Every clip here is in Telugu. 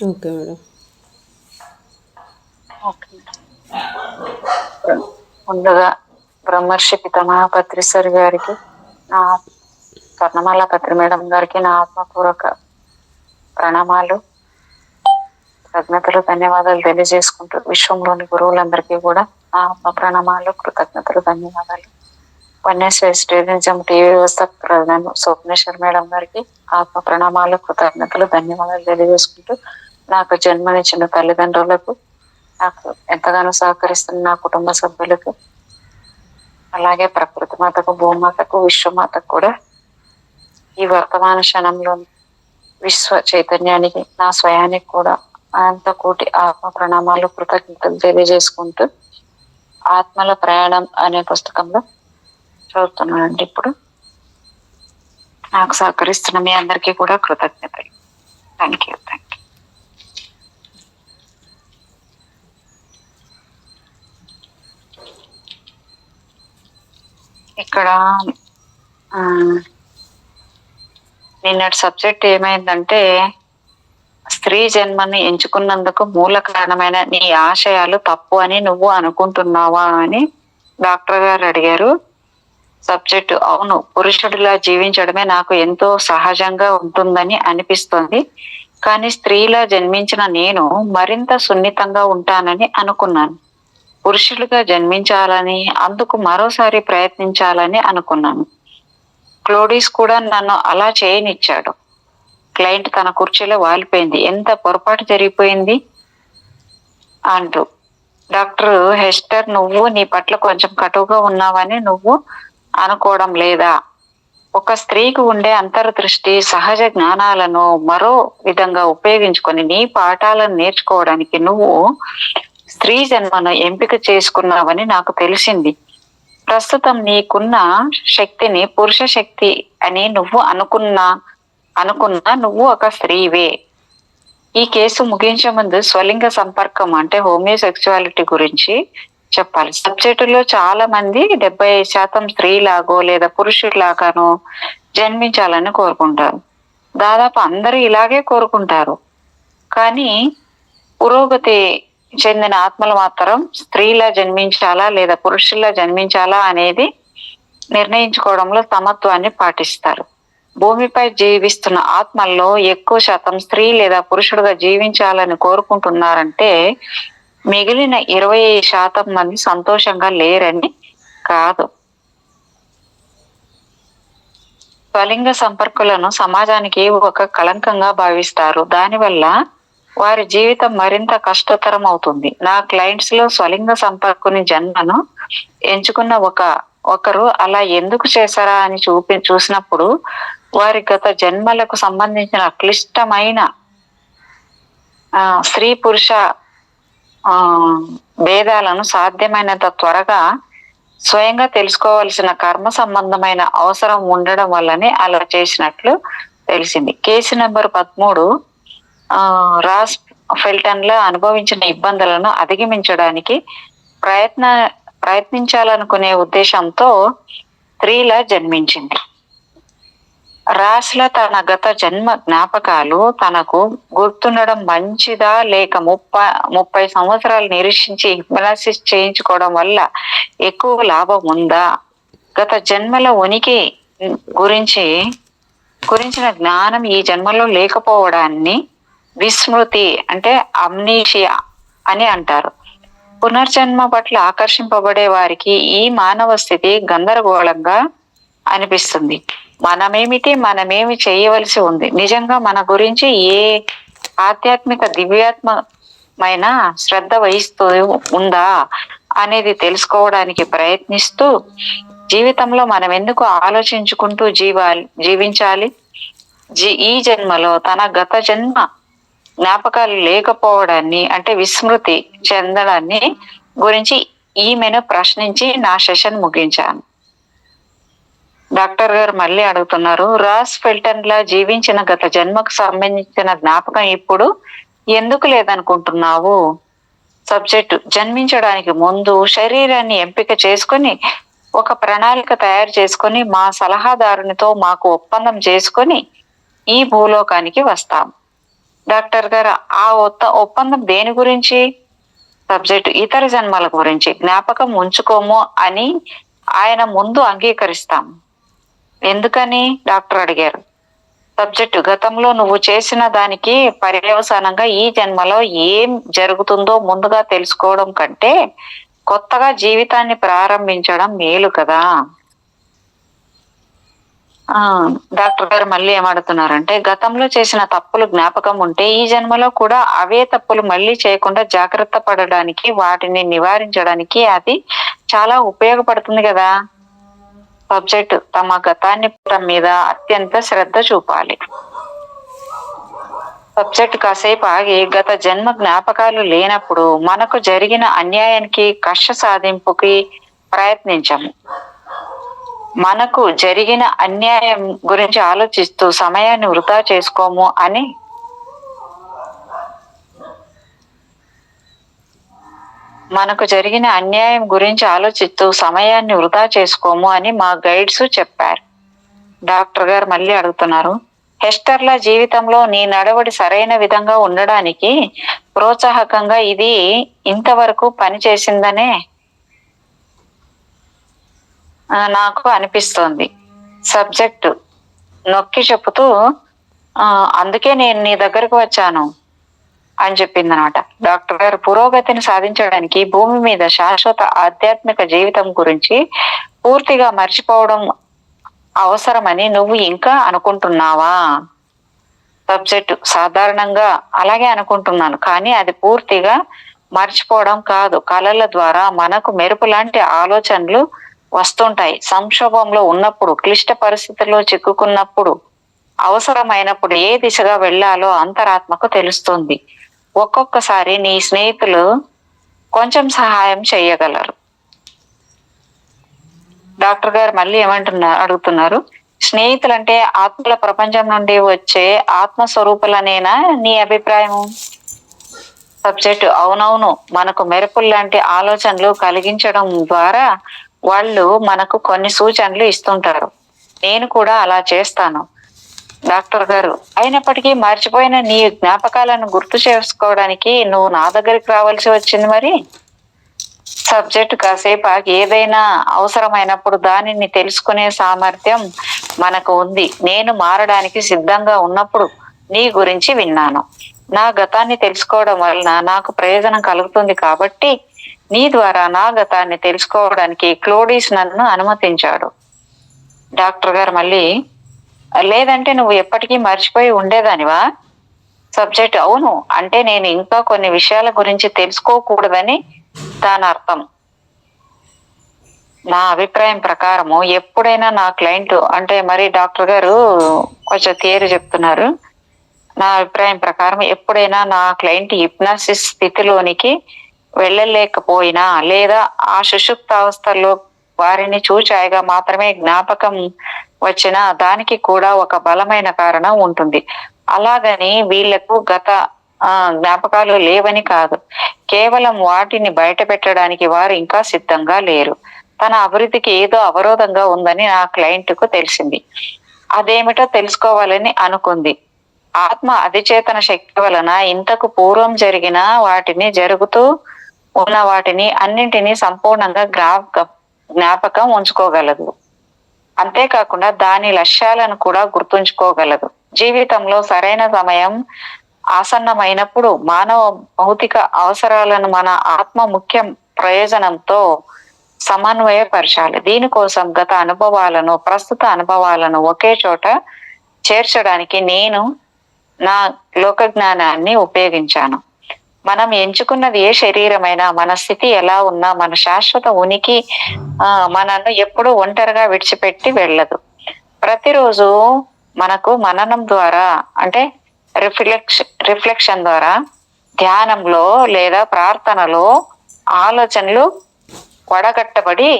Okay madam. ఓకే. ముందుగా బ్రహ్మర్షి పితామహ పత్రిసర్ గారికి, నా స్వర్ణమాల పత్రి మేడం గారికి నా ఆత్మపూర్వక ప్రణామాలు, కృతజ్ఞతలు, ధన్యవాదాలు తెలియజేసుకుంటూ విశ్వంలోని గురువులందరికీ కూడా నా ఆత్మ ప్రణామాలు, కృతజ్ఞతలు, ధన్యవాదాలు. వన్యశ్రేష్ఠిజం టీవీ వ్యవస్థ ప్రధాని స్వప్నేశ్వర్ మేడం గారికి ఆత్మ ప్రణామాలు, కృతజ్ఞతలు, ధన్యవాదాలు తెలియజేసుకుంటూ నాకు జన్మనిచ్చిన తల్లిదండ్రులకు, నాకు ఎంతగానో సహకరిస్తున్న నా కుటుంబ సభ్యులకు, అలాగే ప్రకృతి మాతకు, భూమాతకు, విశ్వమాతకు కూడా ఈ వర్తమాన క్షణంలో విశ్వ చైతన్యానికి, నా స్వయానికి కూడా అనంత కోటి ఆత్మ ప్రణామాలు, కృతజ్ఞతలు తెలియజేసుకుంటూ ఆత్మల ప్రయాణం అనే పుస్తకంలో చదువుతున్నానండి. ఇప్పుడు నాకు సహకరిస్తున్న మీ అందరికీ కూడా కృతజ్ఞతలు. Thank you. ఇక్కడ నిన్నటి సబ్జెక్ట్ ఏమైందంటే, స్త్రీ జన్మని ఎంచుకున్నందుకు మూల కారణమైన నీ ఆశయాలు తప్పు అని నువ్వు అనుకుంటున్నావా అని డాక్టర్ గారు అడిగారు. సబ్జెక్ట్ అవును, పురుషుడిలా జీవించడమే నాకు ఎంతో సహజంగా ఉంటుందని అనిపిస్తుంది, కానీ స్త్రీలా జన్మించిన నేను మరింత సున్నితంగా ఉంటానని అనుకున్నాను. పురుషులుగా జన్మించాలని, అందుకు మరోసారి ప్రయత్నించాలని అనుకున్నాను. క్లోడీస్ కూడా నన్ను అలా చేయనిచ్చాడు. క్లయింట్ తన కుర్చీలో వాలిపోయింది. ఎంత పొరపాటు జరిగిపోయింది అంటూ. డాక్టర్ హెస్టర్, నువ్వు నీ పట్ల కొంచెం కటువుగా ఉన్నావని నువ్వు అనుకోవడం లేదా? ఒక స్త్రీకి ఉండే అంతర్దృష్టి, సహజ జ్ఞానాలను మరో విధంగా ఉపయోగించుకొని నీ పాఠాలను నేర్చుకోవడానికి నువ్వు స్త్రీ జన్మను ఎంపిక చేసుకున్నావని నాకు తెలిసింది. ప్రస్తుతం నీకున్న శక్తిని పురుష శక్తి అని నువ్వు అనుకున్నా నువ్వు ఒక స్త్రీవే. ఈ కేసు ముగించే ముందు స్వలింగ సంపర్కం అంటే హోమియోసెక్చువాలిటీ గురించి చెప్పాలి. సబ్జెక్టులో చాలా మంది 75% స్త్రీలాగో లేదా పురుషుడిలాగానో జన్మించాలని కోరుకుంటారు. దాదాపు అందరూ ఇలాగే కోరుకుంటారు. కానీ పురోగతి చెందిన ఆత్మలు మాత్రం స్త్రీలా జన్మించాలా లేదా పురుషుల్లా జన్మించాలా అనేది నిర్ణయించుకోవడంలో సమత్వాన్ని పాటిస్తారు. భూమిపై జీవిస్తున్న ఆత్మల్లో ఎక్కువ శాతం స్త్రీ లేదా పురుషుడుగా జీవించాలని కోరుకుంటున్నారంటే మిగిలిన 20% మంది సంతోషంగా లేరని కాదు. స్వలింగ సంపర్కులను సమాజానికి ఒక కళంకంగా భావిస్తారు. దానివల్ల వారి జీవితం మరింత కష్టతరం అవుతుంది. నా క్లయింట్స్ లో స్వలింగ సంపర్కుని జన్మను ఎంచుకున్న ఒకరు అలా ఎందుకు చేశారా అని చూసినప్పుడు వారి గత జన్మలకు సంబంధించిన క్లిష్టమైన స్త్రీ పురుష భేదాలను సాధ్యమైనంత త్వరగా స్వయంగా తెలుసుకోవాల్సిన కర్మ సంబంధమైన అవసరం ఉండడం వల్లనే అలా చేసినట్లు తెలిసింది. కేసు నెంబర్ 13 రాస్ ఫెల్టన్ లో అనుభవించిన ఇబ్బందులను అధిగమించడానికి ప్రయత్నించాలనుకునే ఉద్దేశంతో స్త్రీలా జన్మించింది. రాస్ల తన గత జన్మ జ్ఞాపకాలు తనకు గుర్తుండడం మంచిదా లేక 30 సంవత్సరాలు నిరీక్షించి హిప్నాసిస్ చేయించుకోవడం వల్ల ఎక్కువ లాభం ఉందా? గత జన్మల ఉనికి గురించిన జ్ఞానం ఈ జన్మలో లేకపోవడాన్ని విస్మృతి అంటే అమ్నీషియా అని అంటారు. పునర్జన్మ పట్ల ఆకర్షింపబడే వారికి ఈ మానవ స్థితి గందరగోళంగా అనిపిస్తుంది. మనమేమి చేయవలసి ఉంది, నిజంగా మన గురించి ఏ ఆధ్యాత్మిక దివ్యాత్మైన శ్రద్ధ వహిస్తూ ఉందా అనేది తెలుసుకోవడానికి ప్రయత్నిస్తూ జీవితంలో మనం ఎందుకు ఆలోచించుకుంటూ జీవించాలి? ఈ జన్మలో తన గత జన్మ జ్ఞాపకాలు లేకపోవడాన్ని అంటే విస్మృతి చెందడాన్ని గురించి ఈమెను ప్రశ్నించి నా సెషన్ ముగించాను. డాక్టర్ గారు మళ్ళీ అడుగుతున్నారు, రాస్ ఫెల్టన్ లా జీవించిన గత జన్మకు సంబంధించిన జ్ఞాపకం ఇప్పుడు ఎందుకు లేదనుకుంటున్నావు? సబ్జెక్టు, జన్మించడానికి ముందు శరీరాన్ని ఎంపిక చేసుకొని ఒక ప్రణాళిక తయారు చేసుకొని మా సలహాదారునితో మాకు ఒప్పందం చేసుకొని ఈ భూలోకానికి వస్తాం. డాక్టర్ గారు, ఆ ఒప్పందం దేని గురించి? సబ్జెక్టు, ఇతర జన్మల గురించి. జ్ఞాపకం ఉంచుకోము అని ఆయన ముందు అంగీకరిస్తాం. ఎందుకని? డాక్టర్ అడిగారు. సబ్జెక్టు, గతంలో నువ్వు చేసిన దానికి పర్యవసానంగా ఈ జన్మలో ఏం జరుగుతుందో ముందుగా తెలుసుకోవడం కంటే కొత్తగా జీవితాన్ని ప్రారంభించడం మేలు కదా. డాక్టర్ గారు మళ్ళీ ఏమడుతున్నారంటే, గతంలో చేసిన తప్పులు జ్ఞాపకం ఉంటే ఈ జన్మలో కూడా అవే తప్పులు మళ్ళీ చేయకుండా జాగ్రత్త పడడానికి, వాటిని నివారించడానికి అది చాలా ఉపయోగపడుతుంది కదా. సబ్జెక్టు, తమ గతాన్ని మీద అత్యంత శ్రద్ధ చూపాలి. సబ్జెక్టు కాసేపు ఆగి, గత జన్మ జ్ఞాపకాలు లేనప్పుడు మనకు జరిగిన అన్యాయానికి కక్ష సాధింపుకి ప్రయత్నించము. మనకు జరిగిన అన్యాయం గురించి ఆలోచిస్తూ సమయాన్ని వృధా చేసుకోము అని మనకు జరిగిన అన్యాయం గురించి ఆలోచిస్తూ సమయాన్ని వృధా చేసుకోము అని మా గైడ్స్ చెప్పారు. డాక్టర్ గారు మళ్ళీ అడుగుతున్నారు, హెస్టర్ల జీవితంలో నీ నడవడి సరైన విధంగా ఉండడానికి ప్రోత్సాహకంగా ఇది ఇంతవరకు పనిచేసిందనే నాకు అనిపిస్తోంది. సబ్జెక్టు నొక్కి చెప్పుతూ, అందుకే నేను నీ దగ్గరకు వచ్చాను అని చెప్పిందనమాట. డాక్టర్ గారు, పురోగతిని సాధించడానికి భూమి మీద శాశ్వత ఆధ్యాత్మిక జీవితం గురించి పూర్తిగా మర్చిపోవడం అవసరమని నువ్వు ఇంకా అనుకుంటున్నావా? సబ్జెక్టు, సాధారణంగా అలాగే అనుకుంటున్నాను, కానీ అది పూర్తిగా మర్చిపోవడం కాదు. కళల ద్వారా మనకు మెరుపు లాంటి ఆలోచనలు వస్తుంటాయి. సంక్షోభంలో ఉన్నప్పుడు, క్లిష్ట పరిస్థితుల్లో చిక్కుకున్నప్పుడు, అవసరమైనప్పుడు ఏ దిశగా వెళ్ళాలో అంతరాత్మకు తెలుస్తుంది. ఒక్కొక్కసారి నీ స్నేహితులు కొంచెం సహాయం చేయగలరు. డాక్టర్ గారు మళ్ళీ అడుగుతున్నారు, స్నేహితులంటే ఆత్మల ప్రపంచం నుండి వచ్చే ఆత్మస్వరూపులనేనా నీ అభిప్రాయము? సబ్జెక్టు, అవునవును. మనకు మెరుపులు లాంటి ఆలోచనలు కలిగించడం ద్వారా వాళ్ళు మనకు కొన్ని సూచనలు ఇస్తుంటారు. నేను కూడా అలా చేస్తాను. డాక్టర్ గారు, అయినప్పటికీ మర్చిపోయిన నీ జ్ఞాపకాలను గుర్తు చేసుకోవడానికి నువ్వు నా దగ్గరికి రావాల్సి వచ్చింది మరి? సబ్జెక్టు కాసేపు ఏదైనా అవసరమైనప్పుడు దానిని తెలుసుకునే సామర్థ్యం మనకు ఉంది. నేను మారడానికి సిద్ధంగా ఉన్నప్పుడు నీ గురించి విన్నాను. నా గతాన్ని తెలుసుకోవడం వలన నాకు ప్రయోజనం కలుగుతుంది కాబట్టి నీ ద్వారా నా గతాన్ని తెలుసుకోవడానికి క్లోడిస్ నన్ను అనుమతించాడు. డాక్టర్ గారు మళ్ళీ, లేదంటే నువ్వు ఎప్పటికీ మర్చిపోయి ఉండేదానివా? సబ్జెక్ట్, అవును. అంటే నేను ఇంకా కొన్ని విషయాల గురించి తెలుసుకోకూడదని దాని అర్థం. నా అభిప్రాయం ప్రకారము ఎప్పుడైనా నా క్లయింట్, అంటే మరి డాక్టర్ గారు కొంచెం థియరీ చెప్తున్నారు. నా అభిప్రాయం ప్రకారం ఎప్పుడైనా నా క్లయింట్ హిప్నాసిస్ స్థితిలోనికి వెళ్ళలేకపోయినా లేదా ఆ సుషుప్తావస్థలో వారిని చూచాయిగా మాత్రమే జ్ఞాపకం వచ్చిన దానికి కూడా ఒక బలమైన కారణం ఉంటుంది. అలాగని వీళ్లకు గత జ్ఞాపకాలు లేవని కాదు, కేవలం వాటిని బయట పెట్టడానికి వారు ఇంకా సిద్ధంగా లేరు. తన అభివృద్ధికి ఏదో అవరోధంగా ఉందని నా క్లయింట్ కు తెలిసింది. అదేమిటో తెలుసుకోవాలని అనుకుంది. ఆత్మ అధిచేతన శక్తి వలన ఇంతకు పూర్వం జరిగిన వాటిని, జరుగుతూ ఉన్న వాటిని అన్నింటినీ సంపూర్ణంగా జ్ఞాపకం ఉంచుకోగలదు. అంతేకాకుండా దాని లక్ష్యాలను కూడా గుర్తుంచుకోగలదు. జీవితంలో సరైన సమయం ఆసన్నమైనప్పుడు మానవ భౌతిక అవసరాలను మన ఆత్మ ముఖ్య ప్రయోజనంతో సమన్వయపరచాలి. దీనికోసం గత అనుభవాలను, ప్రస్తుత అనుభవాలను ఒకే చోట చేర్చడానికి నేను నా లోక జ్ఞానాన్ని ఉపయోగించాను. మనం ఎంచుకున్నది ఏ శరీరమైనా, మన స్థితి ఎలా ఉన్నా, మన శాశ్వత ఉనికి మనను ఎప్పుడూ ఒంటరిగా విడిచిపెట్టి వెళ్ళదు. ప్రతిరోజు మనకు మననం ద్వారా, అంటే రిఫ్లెక్షన్ ద్వారా, ధ్యానంలో లేదా ప్రార్థనలో ఆలోచనలు వడగట్టబడి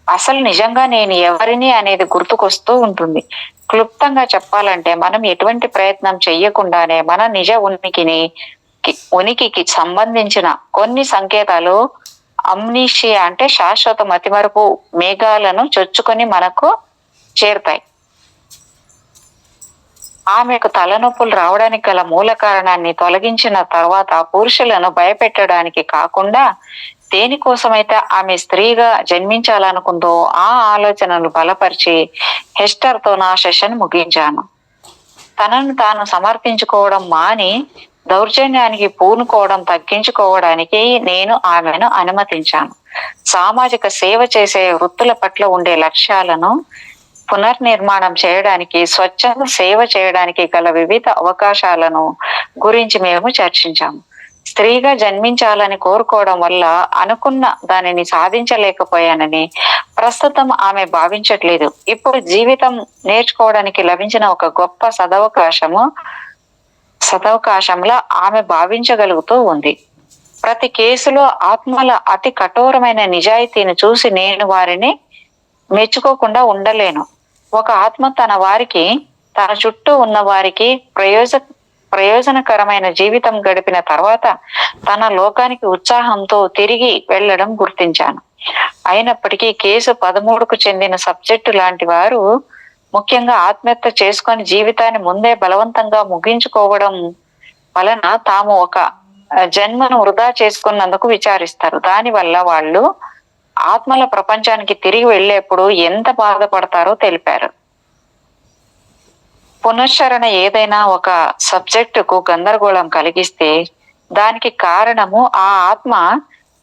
అసలు నిజంగా నేను ఎవరిని అనేది గుర్తుకొస్తూ ఉంటుంది. క్లుప్తంగా చెప్పాలంటే మనం ఎటువంటి ప్రయత్నం చెయ్యకుండానే మన నిజ ఉనికికి సంబంధించిన కొన్ని సంకేతాలు అమ్నీషియా, అంటే శాశ్వత మతిమరుపు మేఘాలను చొచ్చుకొని మనకు చేరుతాయి. ఆమెకు తలనొప్పులు రావడానికి గల మూల కారణాన్ని తొలగించిన తర్వాత పురుషులను భయపెట్టడానికి కాకుండా దేనికోసమైతే ఆమె స్త్రీగా జన్మించాలనుకుందో ఆ ఆలోచనలు బలపరిచి హెస్టర్తో నా సెషన్ ముగించాను. తనను తాను సమర్పించుకోవడం మాని దౌర్జన్యానికి పూనుకోవడం తగ్గించుకోవడానికి నేను ఆమెను అనుమతించాను. సామాజిక సేవ చేసే వృత్తుల పట్ల ఉండే లక్ష్యాలను పునర్నిర్మాణం చేయడానికి, స్వచ్ఛంద సేవ చేయడానికి గల వివిధ అవకాశాలను గురించి మేము చర్చించాము. స్త్రీగా జన్మించాలని కోరుకోవడం వల్ల అనుకున్న దానిని సాధించలేకపోయానని ప్రస్తుతం ఆమె భావించట్లేదు. ఇప్పుడు జీవితం నేర్చుకోవడానికి లభించిన ఒక గొప్ప సదవకాశంలా ఆమె భావించగలుగుతూ ఉంది. ప్రతి కేసులో ఆత్మల అతి కఠోరమైన నిజాయితీని చూసి నేను వారిని మెచ్చుకోకుండా ఉండలేను. ఒక ఆత్మ తన వారికి, తన చుట్టూ ఉన్న వారికి ప్రయోజనకరమైన జీవితం గడిపిన తర్వాత తన లోకానికి ఉత్సాహంతో తిరిగి వెళ్ళడం గుర్తించాను. అయినప్పటికీ కేసు 13కు చెందిన సబ్జెక్టు లాంటి వారు ముఖ్యంగా ఆత్మహత్య చేసుకొని జీవితాన్ని ముందే బలవంతంగా ముగించుకోవడం వలన తాము ఒక జన్మను వృధా చేసుకున్నందుకు విచారిస్తారు. దానివల్ల వాళ్ళు ఆత్మల ప్రపంచానికి తిరిగి వెళ్ళేప్పుడు ఎంత బాధపడతారో తెలిపారు. పునశ్చరణ ఏదైనా ఒక సబ్జెక్టుకు గందరగోళం కలిగిస్తే దానికి కారణము ఆ ఆత్మ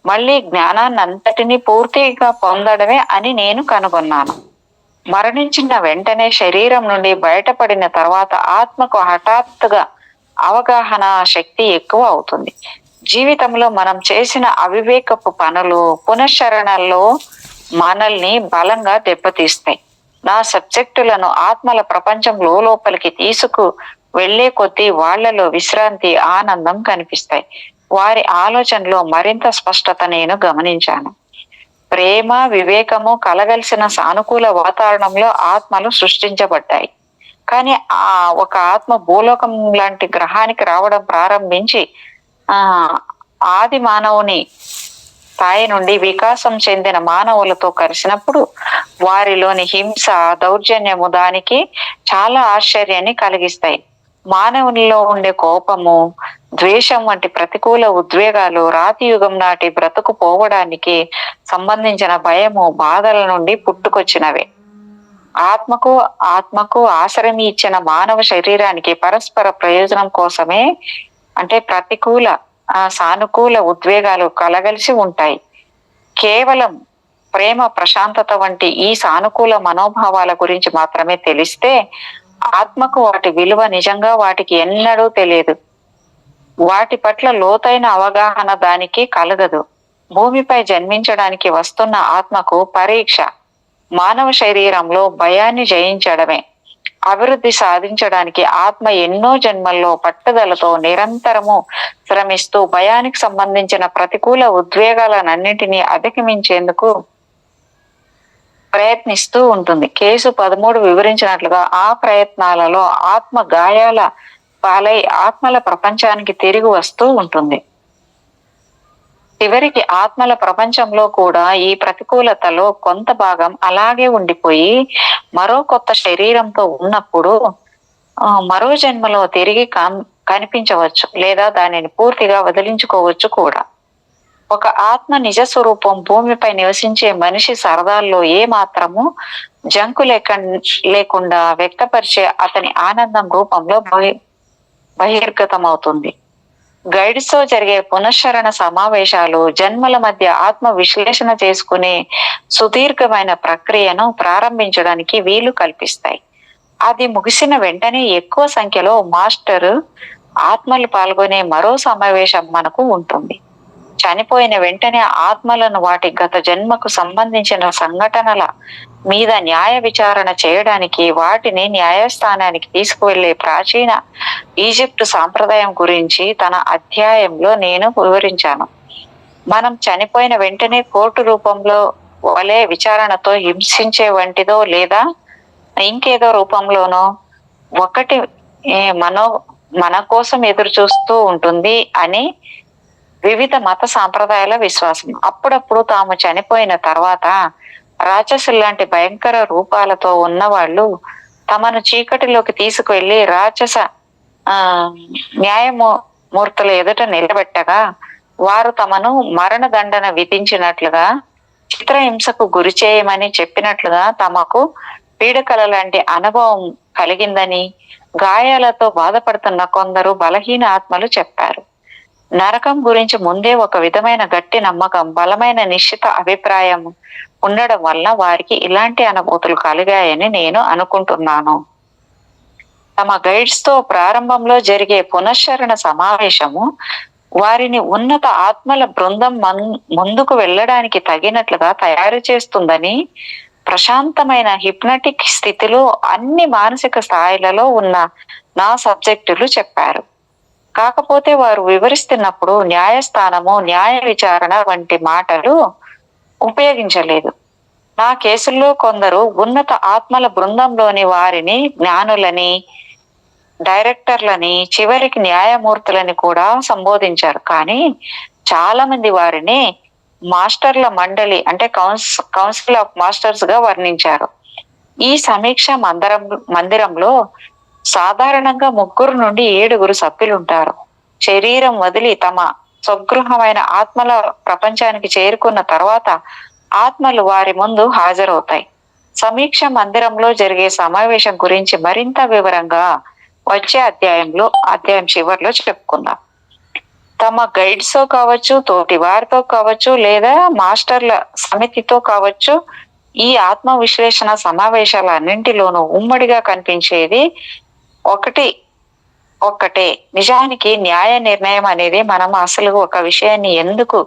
మళ్ళీ జ్ఞానాన్నంతటినీ పూర్తిగా పొందడమే అని నేను కనుగొన్నాను. మరణించిన వెంటనే శరీరం నుండి బయటపడిన తర్వాత ఆత్మకు హఠాత్తుగా అవగాహన శక్తి ఎక్కువ అవుతుంది. జీవితంలో మనం చేసిన అవివేకపు పనులు పునశ్చరణలో మనల్ని బలంగా దెబ్బతీస్తాయి. నా సబ్జెక్టులను ఆత్మల ప్రపంచం లోపలికి తీసుకు వెళ్లే కొద్దీ వాళ్లలో విశ్రాంతి, ఆనందం కనిపిస్తాయి. వారి ఆలోచనలో మరింత స్పష్టత నేను గమనించాను. ప్రేమ, వివేకము కలగలిసిన సానుకూల వాతావరణంలో ఆత్మలు సృష్టించబడ్డాయి. కానీ ఒక ఆత్మ భూలోకం లాంటి గ్రహానికి రావడం ప్రారంభించి ఆది మానవుని స్థాయి నుండి వికాసం చెందిన మానవులతో కలిసినప్పుడు వారిలోని హింస, దౌర్జన్యము దానికి చాలా ఆశ్చర్యాన్ని కలిగిస్తాయి. మానవునిలో ఉండే కోపము, ద్వేషం వంటి ప్రతికూల ఉద్వేగాలు రాతి యుగం నాటి బ్రతుకు పోవడానికి సంబంధించిన భయము, బాధల నుండి పుట్టుకొచ్చినవే. ఆత్మకు ఆశ్రయం ఇచ్చిన మానవ శరీరానికి పరస్పర ప్రయోజనం కోసమే, అంటే ప్రతికూల సానుకూల ఉద్వేగాలు కలగలిసి ఉంటాయి. కేవలం ప్రేమ, ప్రశాంతత వంటి ఈ సానుకూల మనోభావాల గురించి మాత్రమే తెలిస్తే ఆత్మకు వాటి విలువ నిజంగా వాటికి ఎన్నడూ తెలియదు. వాటి పట్ల లోతైన అవగాహన దానికి కలగదు. భూమిపై జన్మించడానికి వస్తున్న ఆత్మకు పరీక్ష మానవ శరీరంలో భయాన్ని జయించడమే. అభివృద్ధి సాధించడానికి ఆత్మ ఎన్నో జన్మల్లో పట్టుదలతో నిరంతరము శ్రమిస్తూ భయానికి సంబంధించిన ప్రతికూల ఉద్వేగాలన్నింటినీ అధిగమించేందుకు ప్రయత్నిస్తూ ఉంటుంది. కేసు 13 వివరించినట్లుగా ఆ ప్రయత్నాలలో ఆత్మ గాయాల పాలై ఆత్మల ప్రపంచానికి తిరిగి వస్తూ ఉంటుంది. చివరికి ఆత్మల ప్రపంచంలో కూడా ఈ ప్రతికూలతలో కొంత భాగం అలాగే ఉండిపోయి మరో కొత్త శరీరంతో ఉన్నప్పుడు మరో జన్మలో తిరిగి కనిపించవచ్చు, లేదా దానిని పూర్తిగా వదిలించుకోవచ్చు కూడా. ఒక ఆత్మ నిజ స్వరూపం భూమిపై నివసించే మనిషి సరదాల్లో ఏ మాత్రము జంకు లేకుండా వ్యక్తపరిచే అతని ఆనందం రూపంలో బహిర్గతమవుతుంది. గైడ్స్ తో జరిగే పునశ్చరణ సమావేశాలు జన్మల మధ్య ఆత్మ విశ్లేషణ చేసుకునే సుదీర్ఘమైన ప్రక్రియను ప్రారంభించడానికి వీలు కల్పిస్తాయి. అది ముగిసిన వెంటనే ఎక్కువ సంఖ్యలో మాస్టర్ ఆత్మలు పాల్గొనే మరో సమావేశం మనకు ఉంటుంది. చనిపోయిన వెంటనే ఆత్మలను వాటి గత జన్మకు సంబంధించిన సంఘటనల మీద న్యాయ విచారణ చేయడానికి వాటిని న్యాయస్థానానికి తీసుకువెళ్లే ప్రాచీన ఈజిప్టు సాంప్రదాయం గురించి తన అధ్యాయంలో నేను వివరించాను. మనం చనిపోయిన వెంటనే కోర్టు రూపంలో వలె విచారణతో హింసించే వంటిదో లేదా ఇంకేదో రూపంలోనో ఒకటి మన కోసం ఎదురు చూస్తూ ఉంటుంది అని వివిధ మత సాంప్రదాయాల విశ్వాసం. అప్పుడప్పుడు తాము చనిపోయిన తర్వాత రాక్షసుల్లాంటి భయంకర రూపాలతో ఉన్నవాళ్ళు తమను చీకటిలోకి తీసుకువెళ్లి రాక్షస ఆ మూర్తుల ఎదుట నిలబెట్టగా వారు తమను మరణదండన విధించినట్లుగా, చిత్రహింసకు గురి చేయమని చెప్పినట్లుగా తమకు పీడకల లాంటి అనుభవం కలిగిందని గాయాలతో బాధపడుతున్న కొందరు బలహీన ఆత్మలు చెప్పారు. నరకం గురించి ముందే ఒక విధమైన గట్టి నమ్మకం, బలమైన నిశ్చిత అభిప్రాయం ఉండడం వల్ల వారికి ఇలాంటి అనుభూతులు కలిగాయని నేను అనుకుంటున్నాను. తమ గైడ్స్ తో ప్రారంభంలో జరిగే పునశ్చరణ సమావేశము వారిని ఉన్నత ఆత్మల బృందం ముందుకు వెళ్ళడానికి తగినట్లుగా తయారు చేస్తుందని, ప్రశాంతమైన హిప్నటిక్ స్థితిలో అన్ని మానసిక స్థాయిలలో ఉన్న నా సబ్జెక్టులు చెప్పారు. కాకపోతే వారు వివరిస్తున్నప్పుడు న్యాయస్థానము, న్యాయ విచారణ వంటి మాటలు ఉపయోగించలేదు. నా కేసుల్లో కొందరు ఉన్నత ఆత్మల బృందంలోని వారిని జ్ఞానులని, డైరెక్టర్లని, చివరికి న్యాయమూర్తులని కూడా సంబోధించారు. కానీ చాలా మంది వారిని మాస్టర్ల మండలి అంటే కౌన్సిల్ ఆఫ్ మాస్టర్స్ గా వర్ణించారు. ఈ సమీక్ష మందిరంలో సాధారణంగా 3 నుండి 7 సభ్యులుంటారు. శరీరం వదిలి తమ స్వగృహమైన ఆత్మల ప్రపంచానికి చేరుకున్న తర్వాత ఆత్మలు వారి ముందు హాజరవుతాయి. సమీక్ష మందిరంలో జరిగే సమావేశం గురించి మరింత వివరంగా వచ్చే అధ్యాయం చివరిలో చెప్పుకుందాం. తమ గైడ్స్ తో కావచ్చు, తోటి వారితో కావచ్చు, లేదా మాస్టర్ల సమితితో కావచ్చు, ఈ ఆత్మ విశ్లేషణ సమావేశాలన్నింటిలోనూ ఉమ్మడిగా కనిపించేది ఒక్కటే. నిజానికి న్యాయ నిర్ణయం అనేది మనం అసలు ఒక విషయాన్ని ఎందుకు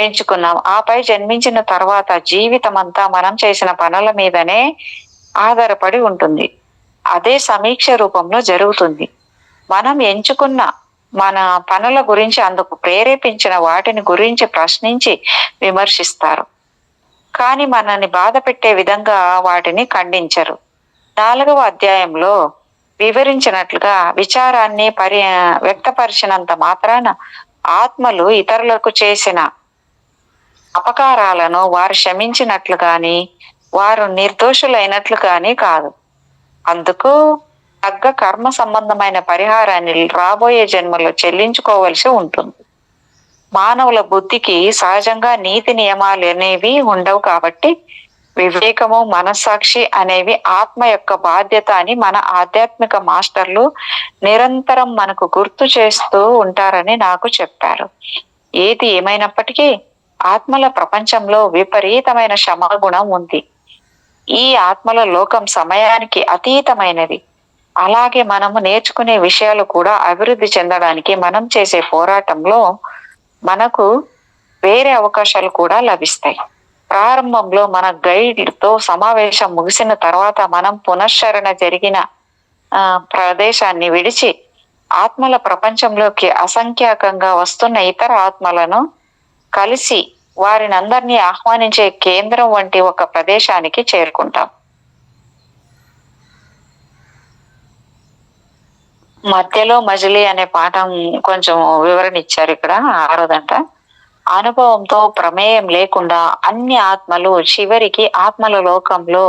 ఎంచుకున్నాం, ఆపై జన్మించిన తర్వాత జీవితం అంతా మనం చేసిన పనుల మీదనే ఆధారపడి ఉంటుంది. అదే సమీక్ష రూపంలో జరుగుతుంది. మనం ఎంచుకున్న మన పనుల గురించి, అందుకు ప్రేరేపించిన వాటిని గురించి ప్రశ్నించి విమర్శిస్తారు. కానీ మనల్ని బాధ పెట్టే విధంగా వాటిని ఖండించరు. 4వ అధ్యాయంలో వివరించినట్లుగా విచారాన్ని వ్యక్తపరిచినంత మాత్రాన ఆత్మలు ఇతరులకు చేసిన అపకారాలను వారు క్షమించినట్లు గాని, వారు నిర్దోషులైనట్లు గాని కాదు. అందుకు తగ్గ కర్మ సంబంధమైన పరిహారాన్ని రాబోయే జన్మలో చెల్లించుకోవలసి ఉంటుంది. మానవుల బుద్ధికి సహజంగా నీతి నియమాలు అనేవి ఉండవు కాబట్టి వివేకము, మనస్సాక్షి అనేవి ఆత్మ యొక్క బాధ్యత అని మన ఆధ్యాత్మిక మాస్టర్లు నిరంతరం మనకు గుర్తు చేస్తూ ఉంటారని నాకు చెప్పారు. ఏది ఏమైనప్పటికీ ఆత్మల ప్రపంచంలో విపరీతమైన క్షమాగుణం ఉంది. ఈ ఆత్మల లోకం సమయానికి అతీతమైనది. అలాగే మనము నేర్చుకునే విషయాలు కూడా అభివృద్ధి చెందడానికి మనం చేసే పోరాటంలో మనకు వేరే అవకాశాలు కూడా లభిస్తాయి. ప్రారంభంలో మన గైడ్తో సమావేశం ముగిసిన తర్వాత మనం పునశ్చరణ జరిగిన ప్రదేశాన్ని విడిచి ఆత్మల ప్రపంచంలోకి అసంఖ్యాకంగా వస్తున్న ఇతర ఆత్మలను కలిసి వారిని అందరినీ ఆహ్వానించే కేంద్రం వంటి ఒక ప్రదేశానికి చేరుకుంటాం. మధ్యలో మజిలీ అనే పాఠం కొంచెం వివరణ ఇచ్చారు ఇక్కడ. 6దంట. అనుభవంతో ప్రమేయం లేకుండా అన్ని ఆత్మలు చివరికి ఆత్మల లోకంలో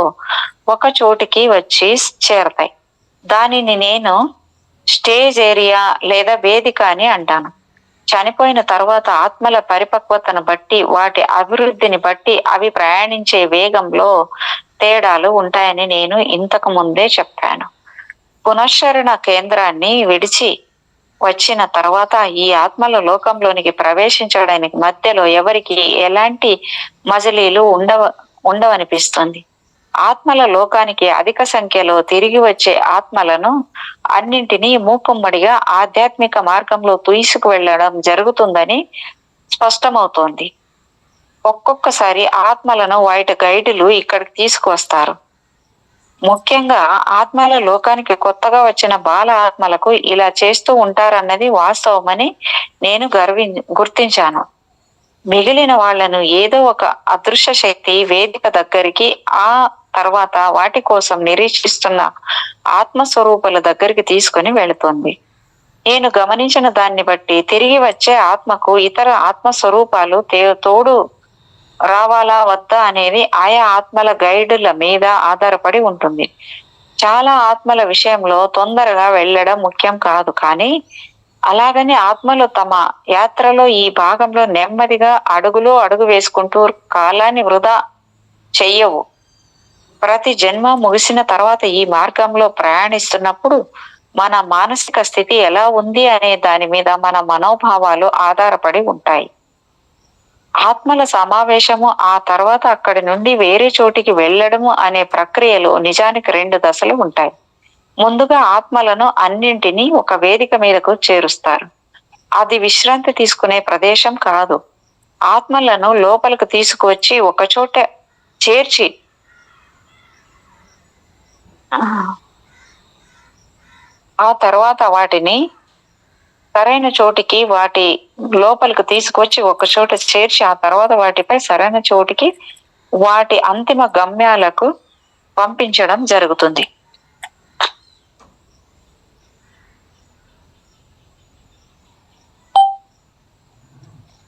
ఒక చోటికి వచ్చి చేరతాయి. దానిని నేను స్టేజ్ ఏరియా లేదా వేదిక అని అంటాను. చనిపోయిన తర్వాత ఆత్మల పరిపక్వతను బట్టి, వాటి అభివృద్ధిని బట్టి అవి ప్రయాణించే వేగంలో తేడాలు ఉంటాయని నేను ఇంతకు ముందే చెప్పాను. పునశ్చరణ కేంద్రాన్ని విడిచి వచ్చిన తర్వాత ఈ ఆత్మల లోకంలోనికి ప్రవేశించడానికి మధ్యలో ఎవరికి ఎలాంటి మజిలీలు ఉండవనిపిస్తుంది. ఆత్మల లోకానికి అధిక సంఖ్యలో తిరిగి వచ్చే ఆత్మలను అన్నింటినీ మూకుమ్మడిగా ఆధ్యాత్మిక మార్గంలో తీసుకు వెళ్ళడం జరుగుతుందని స్పష్టమవుతోంది. ఒక్కొక్కసారి ఆత్మలను వాటి గైడులు ఇక్కడికి తీసుకువస్తారు. ముఖ్యంగా ఆత్మల లోకానికి కొత్తగా వచ్చిన బాల ఆత్మలకు ఇలా చేస్తూ ఉంటారన్నది వాస్తవమని నేను గుర్తించాను. మిగిలిన వాళ్లను ఏదో ఒక అదృశ్య శక్తి వేదిక దగ్గరికి, ఆ తర్వాత వాటి కోసం నిరీక్షిస్తున్న ఆత్మస్వరూపాల దగ్గరికి తీసుకుని వెళుతుంది. నేను గమనించిన దాన్ని బట్టి తిరిగి వచ్చే ఆత్మకు ఇతర ఆత్మస్వరూపాలు తోడు రావాలా వద్దా అనేది ఆయా ఆత్మల గైడుల మీద ఆధారపడి ఉంటుంది. చాలా ఆత్మల విషయంలో తొందరగా వెళ్ళడం ముఖ్యం కాదు, కానీ అలాగని ఆత్మలు తమ యాత్రలో ఈ భాగంలో నెమ్మదిగా అడుగులో అడుగు వేసుకుంటూ కాలాన్ని వృధా చెయ్యవు. ప్రతి జన్మ ముగిసిన తర్వాత ఈ మార్గంలో ప్రయాణిస్తున్నప్పుడు మన మానసిక స్థితి ఎలా ఉంది అనే దాని మీద మన మనోభావాలు ఆధారపడి ఉంటాయి. ఆత్మల సమావేశము, ఆ తర్వాత అక్కడి నుండి వేరే చోటికి వెళ్ళడము అనే ప్రక్రియలో నిజానికి 2 దశలు ఉంటాయి. ముందుగా ఆత్మలను అన్నింటినీ ఒక వేదిక మీదకు చేరుస్తారు. అది విశ్రాంతి తీసుకునే ప్రదేశం కాదు. ఆత్మలను లోపలికి తీసుకువచ్చి ఒకచోట చేర్చి ఆ తర్వాత వాటిని సరైన చోటికి, వాటి లోపలికి తీసుకొచ్చి ఒక చోట చేర్చి ఆ తర్వాత వాటిపై సరైన చోటికి, వాటి అంతిమ గమ్యాలకు పంపించడం జరుగుతుంది.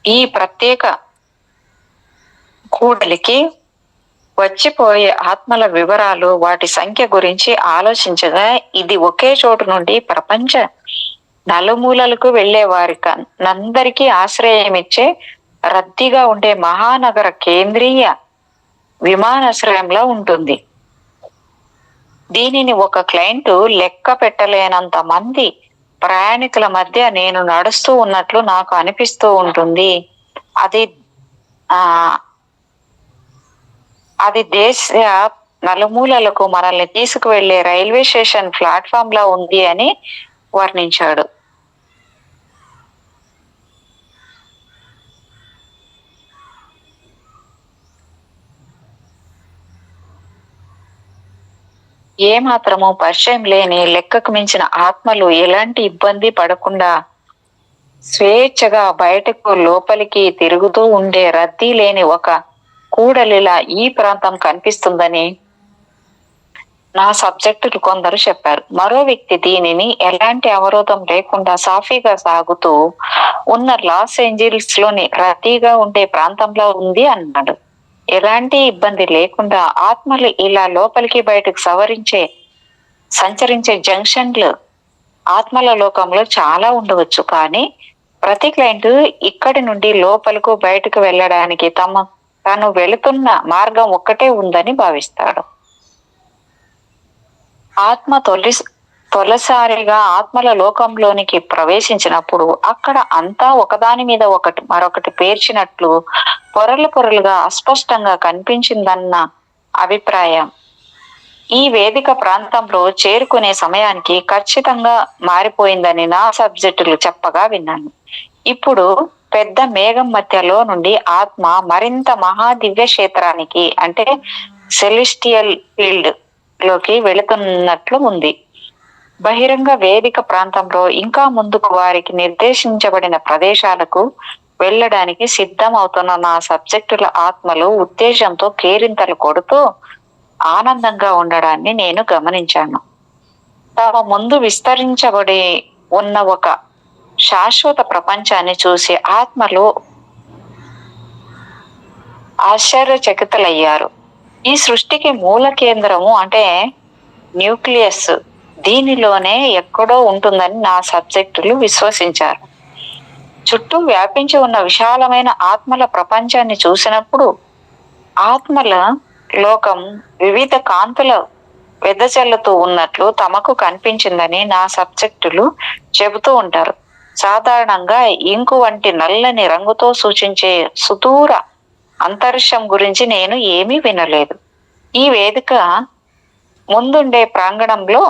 ఈ ప్రత్యేక కూడలికి వచ్చిపోయే ఆత్మల వివరాలు, వాటి సంఖ్య గురించి ఆలోచించగా ఇది ఒకే చోటు నుండి ప్రపంచ నలుమూలలకు వెళ్లే వారికందరికీ ఆశ్రయమిచ్చే రద్దీగా ఉండే మహానగర కేంద్రీయ విమానాశ్రయంలో ఉంటుంది. దీనిని ఒక క్లయింట్ లెక్క పెట్టలేనంత మంది ప్రయాణికుల మధ్య నేను నడుస్తూ ఉన్నట్లు నాకు అనిపిస్తూ ఉంటుంది. అది అది దేశ నలుమూలలకు మనల్ని తీసుకువెళ్లే రైల్వే స్టేషన్ ప్లాట్ఫామ్ లా ఉంది అని వర్ణించాడు. ఏమాత్రము పరిచయం లేని, లెక్కకు మించిన ఆత్మలు ఎలాంటి ఇబ్బంది పడకుండా స్వేచ్ఛగా బయటకు లోపలికి తిరుగుతూ ఉండే రద్దీ లేని ఒక కూడలిలా ఈ ప్రాంతం కనిపిస్తుందని నా సబ్జెక్టులు కొందరు చెప్పారు. మరో వ్యక్తి దీనిని ఎలాంటి అవరోధం లేకుండా సాఫీగా సాగుతూ ఉన్న లాస్ ఏంజల్స్ లోని రద్దీగా ఉండే ప్రాంతంలో ఉంది అన్నాడు. ఎలాంటి ఇబ్బంది లేకుండా ఆత్మలు ఇలా లోపలికి బయటకు సంచరించే జంక్షన్లు ఆత్మల లోకంలో చాలా ఉండవచ్చు, కానీ ప్రతి క్లయింట్ ఇక్కడి నుండి లోపలకు బయటకు వెళ్ళడానికి తాను వెళుతున్న మార్గం ఒక్కటే ఉందని భావిస్తాడు. ఆత్మ తొలిసారిగా ఆత్మల లోకంలోనికి ప్రవేశించినప్పుడు అక్కడ అంతా ఒకదాని మీద మరొకటి పేర్చినట్లు పొరలుగా అస్పష్టంగా కనిపించిందన్న అభిప్రాయం ఈ వేదిక ప్రాంతంలో చేరుకునే సమయానికి ఖచ్చితంగా మారిపోయిందని నా సబ్జెక్టులు చెప్పగా విన్నాను. ఇప్పుడు పెద్ద మేఘం మధ్యలో నుండి ఆత్మ మరింత మహాదివ్య క్షేత్రానికి, అంటే సెలిస్టియల్ ఫీల్డ్ లోకి వెళుతున్నట్లు ఉంది. బహిరంగ వేదిక ప్రాంతంలో ఇంకా ముందుకు వారికి నిర్దేశించబడిన ప్రదేశాలకు వెళ్ళడానికి సిద్ధం అవుతున్న నా సబ్జెక్టుల ఆత్మలు ఉత్తేజంతో కేరింతలు కొడుతూ ఆనందంగా ఉండడాన్ని నేను గమనించాను. తమ ముందు విస్తరించబడి ఉన్న ఒక శాశ్వత ప్రపంచాన్ని చూసి ఆత్మలు ఆశ్చర్యచకితులయ్యారు. ఈ సృష్టికి మూల కేంద్రము, అంటే న్యూక్లియస్, దీనిలోనే ఎక్కడో ఉంటుందని నా సబ్జెక్టులు విశ్వసించారు. చుట్టూ వ్యాపించి ఉన్న విశాలమైన ఆత్మల ప్రపంచాన్ని చూసినప్పుడు ఆత్మల లోకం వివిధ కాంతుల వెదజల్లుతూ ఉన్నట్లు తమకు కనిపించిందని నా సబ్జెక్టులు చెబుతూ ఉంటారు. సాధారణంగా ఇంకు వంటి నల్లని రంగుతో సూచించే సుదూర అంతరిక్షం గురించి నేను ఏమీ వినలేదు. ఈ వేదిక ముందుండే ప్రాంగణంలో,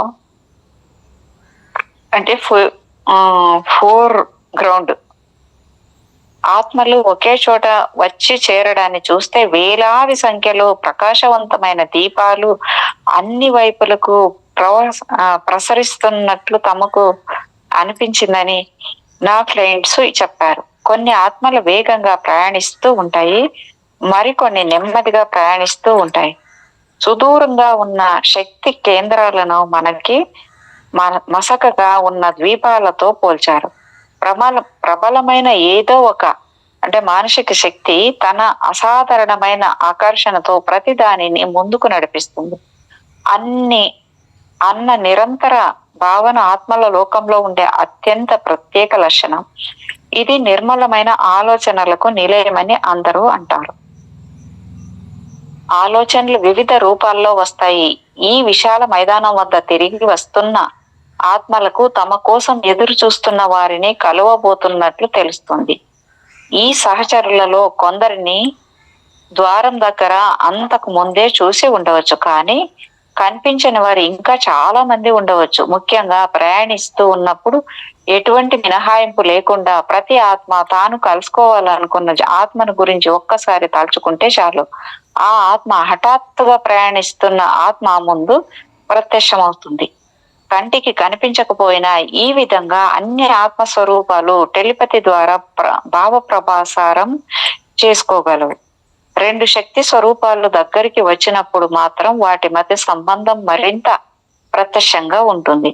అంటే ఫోర్ గ్రౌండ్, ఆత్మలు ఒకే చోట వచ్చి చేరడాన్ని చూస్తే వేలాది సంఖ్యలో ప్రకాశవంతమైన దీపాలు అన్ని వైపులకు ప్రసరిస్తున్నట్లు తమకు అనిపించిందని నా క్లయింట్స్ చెప్పారు. కొన్ని ఆత్మలు వేగంగా ప్రయాణిస్తూ ఉంటాయి, మరికొన్ని నెమ్మదిగా ప్రయాణిస్తూ ఉంటాయి. సుదూరంగా ఉన్న శక్తి కేంద్రాలను మనకి మసకగా ఉన్న ద్వీపాలతో పోల్చారు. ప్రబలమైన ఏదో ఒక, అంటే మానసిక శక్తి తన అసాధారణమైన ఆకర్షణతో ప్రతి దానిని ముందుకు నడిపిస్తుంది. అన్న నిరంతర భావన ఆత్మల లోకంలో ఉండే అత్యంత ప్రత్యేక లక్షణం. ఇది నిర్మలమైన ఆలోచనలకు నిలయమని అందరూ అంటారు. ఆలోచనలు వివిధ రూపాల్లో వస్తాయి. ఈ విశాల మైదానం వద్ద తిరిగి వస్తున్న ఆత్మలకు తమ కోసం ఎదురు చూస్తున్న వారిని కలువబోతున్నట్లు తెలుస్తుంది. ఈ సహచరులలో కొందరిని ద్వారం దగ్గర అంతకు ముందే చూసి ఉండవచ్చు, కానీ కనిపించని వారు ఇంకా చాలా మంది ఉండవచ్చు. ముఖ్యంగా ప్రయాణిస్తూ ఉన్నప్పుడు ఎటువంటి మినహాయింపు లేకుండా ప్రతి ఆత్మ తాను కలుసుకోవాలనుకున్న ఆత్మను గురించి ఒక్కసారి తలుచుకుంటే చాలు, ఆ ఆత్మ హఠాత్తుగా ప్రయాణిస్తున్న ఆత్మ ముందు ప్రత్యక్షమవుతుంది. కంటికి కనిపించకపోయినా ఈ విధంగా అన్ని ఆత్మస్వరూపాలు టెలిపతి ద్వారా భావ ప్రభాసారం చేసుకోగలవు. రెండు శక్తి స్వరూపాలు దగ్గరికి వచ్చినప్పుడు మాత్రం వాటి మధ్య సంబంధం మరింత ప్రత్యక్షంగా ఉంటుంది.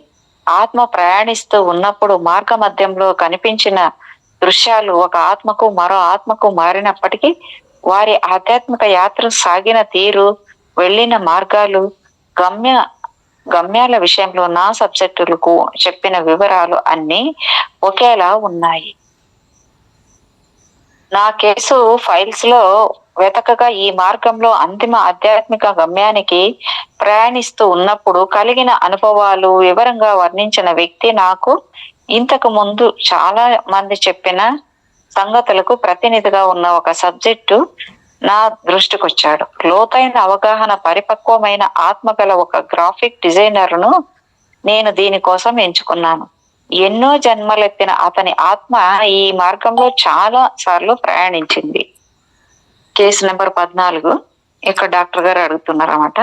ఆత్మ ప్రయాణిస్తూ ఉన్నప్పుడు మార్గ మధ్యంలో కనిపించిన దృశ్యాలు ఒక ఆత్మకు మరో ఆత్మకు మారినప్పటికీ వారి ఆధ్యాత్మిక యాత్ర సాగిన తీరు, వెళ్ళిన మార్గాలు, గమ్యాల విషయంలో నా సబ్జెక్టులకు చెప్పిన వివరాలు అన్నీ ఒకేలా ఉన్నాయి. నా కేసు ఫైల్స్ లో వెతకగా ఈ మార్గంలో అంతిమ ఆధ్యాత్మిక గమ్యానికి ప్రయాణిస్తూ ఉన్నప్పుడు కలిగిన అనుభవాలు వివరంగా వర్ణించిన వ్యక్తి నాకు ఇంతకు ముందు చాలా మంది చెప్పిన సంగతులకు ప్రతినిధిగా ఉన్న ఒక సబ్జెక్టు నా దృష్టికొచ్చాడు. లోతైన అవగాహన, పరిపక్వమైన ఆత్మ గల ఒక గ్రాఫిక్ డిజైనర్ను నేను దీనికోసం ఎంచుకున్నాను. ఎన్నో జన్మలెత్తిన అతని ఆత్మ ఈ మార్గంలో చాలా సార్లు ప్రయాణించింది. Case number 14. ఇక్కడ డాక్టర్ గారు అడుగుతున్నారు అన్నమాట.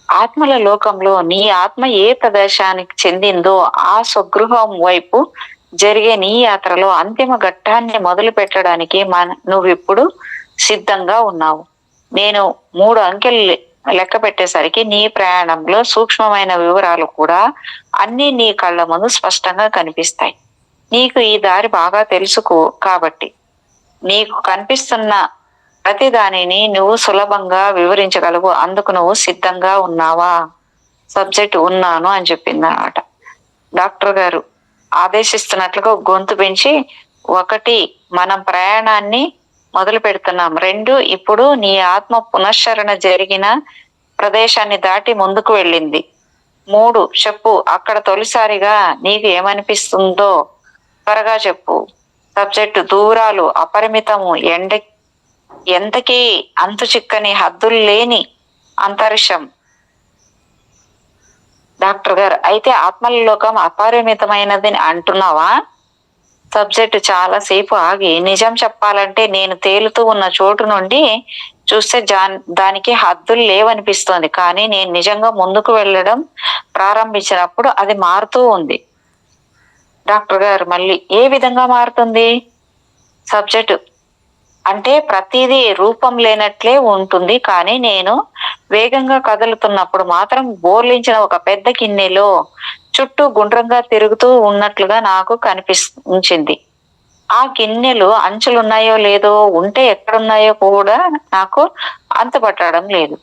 ఆత్మల లోకంలో నీ ఆత్మ ఏ ప్రదేశానికి చెందిందో ఆ స్వగృహం వైపు జరిగే నీ యాత్రలో అంతిమ ఘట్టాన్ని మొదలు పెట్టడానికి నువ్విప్పుడు సిద్ధంగా ఉన్నావు. నేను 3 అంకెలు లెక్క పెట్టేసరికి నీ ప్రయాణంలో సూక్ష్మమైన వివరాలు కూడా అన్ని నీ కళ్ళ ముందు స్పష్టంగా కనిపిస్తాయి. నీకు ఈ దారి బాగా తెలుసుకో కాబట్టి నీకు కనిపిస్తున్న ప్రతి దానిని నువ్వు సులభంగా వివరించగలవు. అందుకు నువ్వు సిద్ధంగా ఉన్నావా? సబ్జెక్ట్ ఉన్నాను అని చెప్పింది అన్నమాట. డాక్టర్ గారు ఆదేశిస్తున్నట్లుగా గొంతు పెంచి, 1 మనం ప్రయాణాన్ని మొదలు పెడుతున్నాం. 2 ఇప్పుడు నీ ఆత్మ పునశ్చరణ జరిగిన ప్రదేశాన్ని దాటి ముందుకు వెళ్ళింది. 3 చెప్పు, అక్కడ తొలిసారిగా నీకు ఏమనిపిస్తుందో త్వరగా చెప్పు. సబ్జెక్టు దూరాలు అపరిమితము, ఎంతకీ అంతు చిక్కని హద్దులు లేని అంతరిక్షం. డాక్టర్ గారు అయితే ఆత్మల లోకం అపరిమితమైనది అంటున్నావా? సబ్జెక్టు చాలా సేపు ఆగి, నిజం చెప్పాలంటే నేను తేలుతూ ఉన్న చోటు నుండి చూస్తే దానికి హద్దులు లేవనిపిస్తోంది. కానీ నేను నిజంగా ముందుకు వెళ్ళడం ప్రారంభించినప్పుడు అది మారుతూ ఉంది. డాక్టర్ గారు మళ్ళీ ఏ విధంగా మారుతుంది? సబ్జెక్టు అంటే ప్రతిదీ రూపం లేనట్లే ఉంటుంది, కానీ నేను వేగంగా కదులుతున్నప్పుడు మాత్రం బోర్లించిన ఒక పెద్ద గిన్నెలో చుట్టూ గుండ్రంగా తిరుగుతూ ఉన్నట్లుగా నాకు కనిపించింది. ఆ గిన్నెలు అంచులున్నాయో లేదో, ఉంటే ఎక్కడున్నాయో కూడా నాకు అంతుపట్టడం లేదు.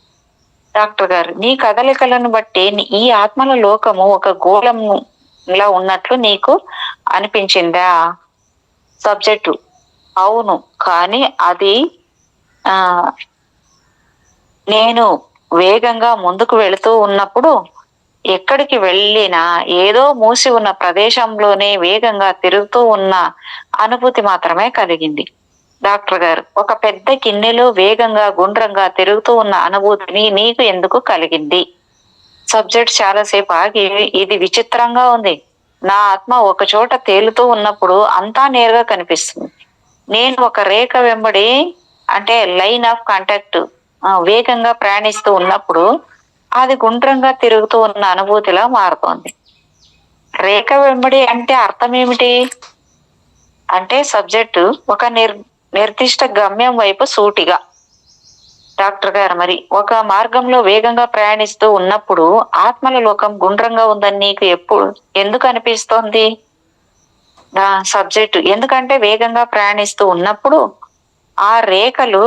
డాక్టర్ గారు నీ కదలికలను బట్టి ఈ ఆత్మల లోకము ఒక గోళంలా ఉన్నట్లు నీకు అనిపించిందా? సబ్జెక్టు అవును, కానీ అది నేను వేగంగా ముందుకు వెళుతూ ఉన్నప్పుడు ఎక్కడికి వెళ్ళినా ఏదో మూసి ఉన్న ప్రదేశంలోనే వేగంగా తిరుగుతూ ఉన్న అనుభూతి మాత్రమే కలిగింది. డాక్టర్ గారు ఒక పెద్ద గిన్నెలో వేగంగా గుండ్రంగా తిరుగుతూ ఉన్న అనుభూతిని నీకు ఎందుకు కలిగింది? సబ్జెక్ట్ చాలాసేపు ఆగి, ఇది విచిత్రంగా ఉంది. నా ఆత్మ ఒక చోట తేలుతూ ఉన్నప్పుడు అంతా నేరుగా కనిపిస్తుంది. నేను ఒక రేఖ వెంబడి అంటే లైన్ ఆఫ్ కాంటాక్ట్ వేగంగా ప్రయాణిస్తూ ఉన్నప్పుడు అది గుండ్రంగా తిరుగుతూ ఉన్న అనుభూతిలా మారుతోంది. రేఖ వెంబడి అంటే అర్థం ఏమిటి? అంటే సబ్జెక్టు ఒక నిర్దిష్ట గమ్యం వైపు సూటిగా. డాక్టర్ గారు మరి ఒక మార్గంలో వేగంగా ప్రయాణిస్తూ ఉన్నప్పుడు ఆత్మల లోకం గుండ్రంగా ఉందని నీకు ఎందుకు అనిపిస్తోంది? సబ్జెక్టు ఎందుకంటే వేగంగా ప్రయాణిస్తూ ఉన్నప్పుడు ఆ రేఖలు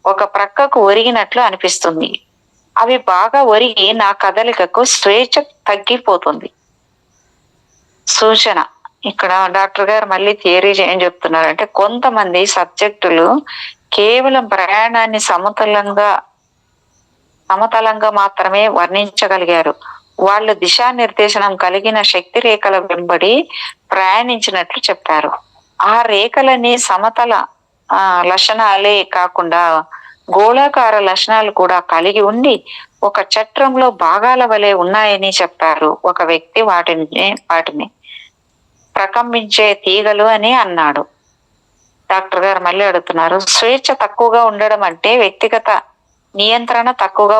ఒక ప్రక్కకు ఒరిగినట్లు అనిపిస్తుంది. అవి బాగా ఒరిగి నా కదలికకు స్వేచ్ఛ తగ్గిపోతుంది. సూచన. ఇక్కడ డాక్టర్ గారు మళ్ళీ థియరీ ఏం చెప్తున్నారంటే, కొంతమంది సబ్జెక్టులు కేవలం ప్రయాణాన్ని సమతలంగా మాత్రమే వర్ణించగలిగారు. వాళ్ళు దిశానిర్దేశనం కలిగిన శక్తి రేఖల వెంబడి ప్రయాణించినట్లు చెప్పారు. ఆ రేఖలని సమతల లక్షణాలే కాకుండా గోళాకార లక్షణాలు కూడా కలిగి ఉండి ఒక చట్రంలో భాగాల వలె ఉన్నాయని చెప్పారు. ఒక వ్యక్తి వాటిని ప్రకంపించే తీగలు అని అన్నాడు. డాక్టర్ గారు మళ్ళీ అడుగుతున్నారు, స్వేచ్ఛ తక్కువగా ఉండడం అంటే వ్యక్తిగత నియంత్రణ తక్కువగా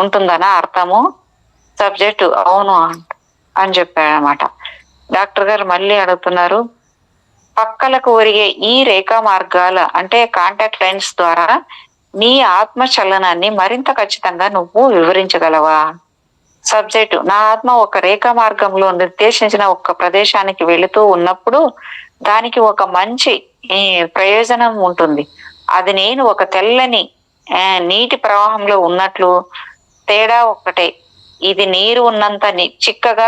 ఉంటుందనా అర్థము? సబ్జెక్టు అవును అని చెప్పాడనమాట. డాక్టర్ గారు మళ్ళీ అడుగుతున్నారు, పక్కలకు ఒరిగే ఈ రేఖా మార్గాల అంటే కాంటాక్ట్ లైన్స్ ద్వారా నీ ఆత్మ చలనాన్ని మరింత ఖచ్చితంగా నువ్వు వివరించగలవా? సబ్జెక్టు, నా ఆత్మ ఒక రేఖా మార్గంలో నిర్దేశించిన ఒక ప్రదేశానికి వెళుతూ ఉన్నప్పుడు దానికి ఒక మంచి ప్రయోజనం ఉంటుంది. అది నేను ఒక తెల్లని నీటి ప్రవాహంలో ఉన్నట్లు. తేడా ఒకటే, ఇది నీరు ఉన్నంత చిక్కగా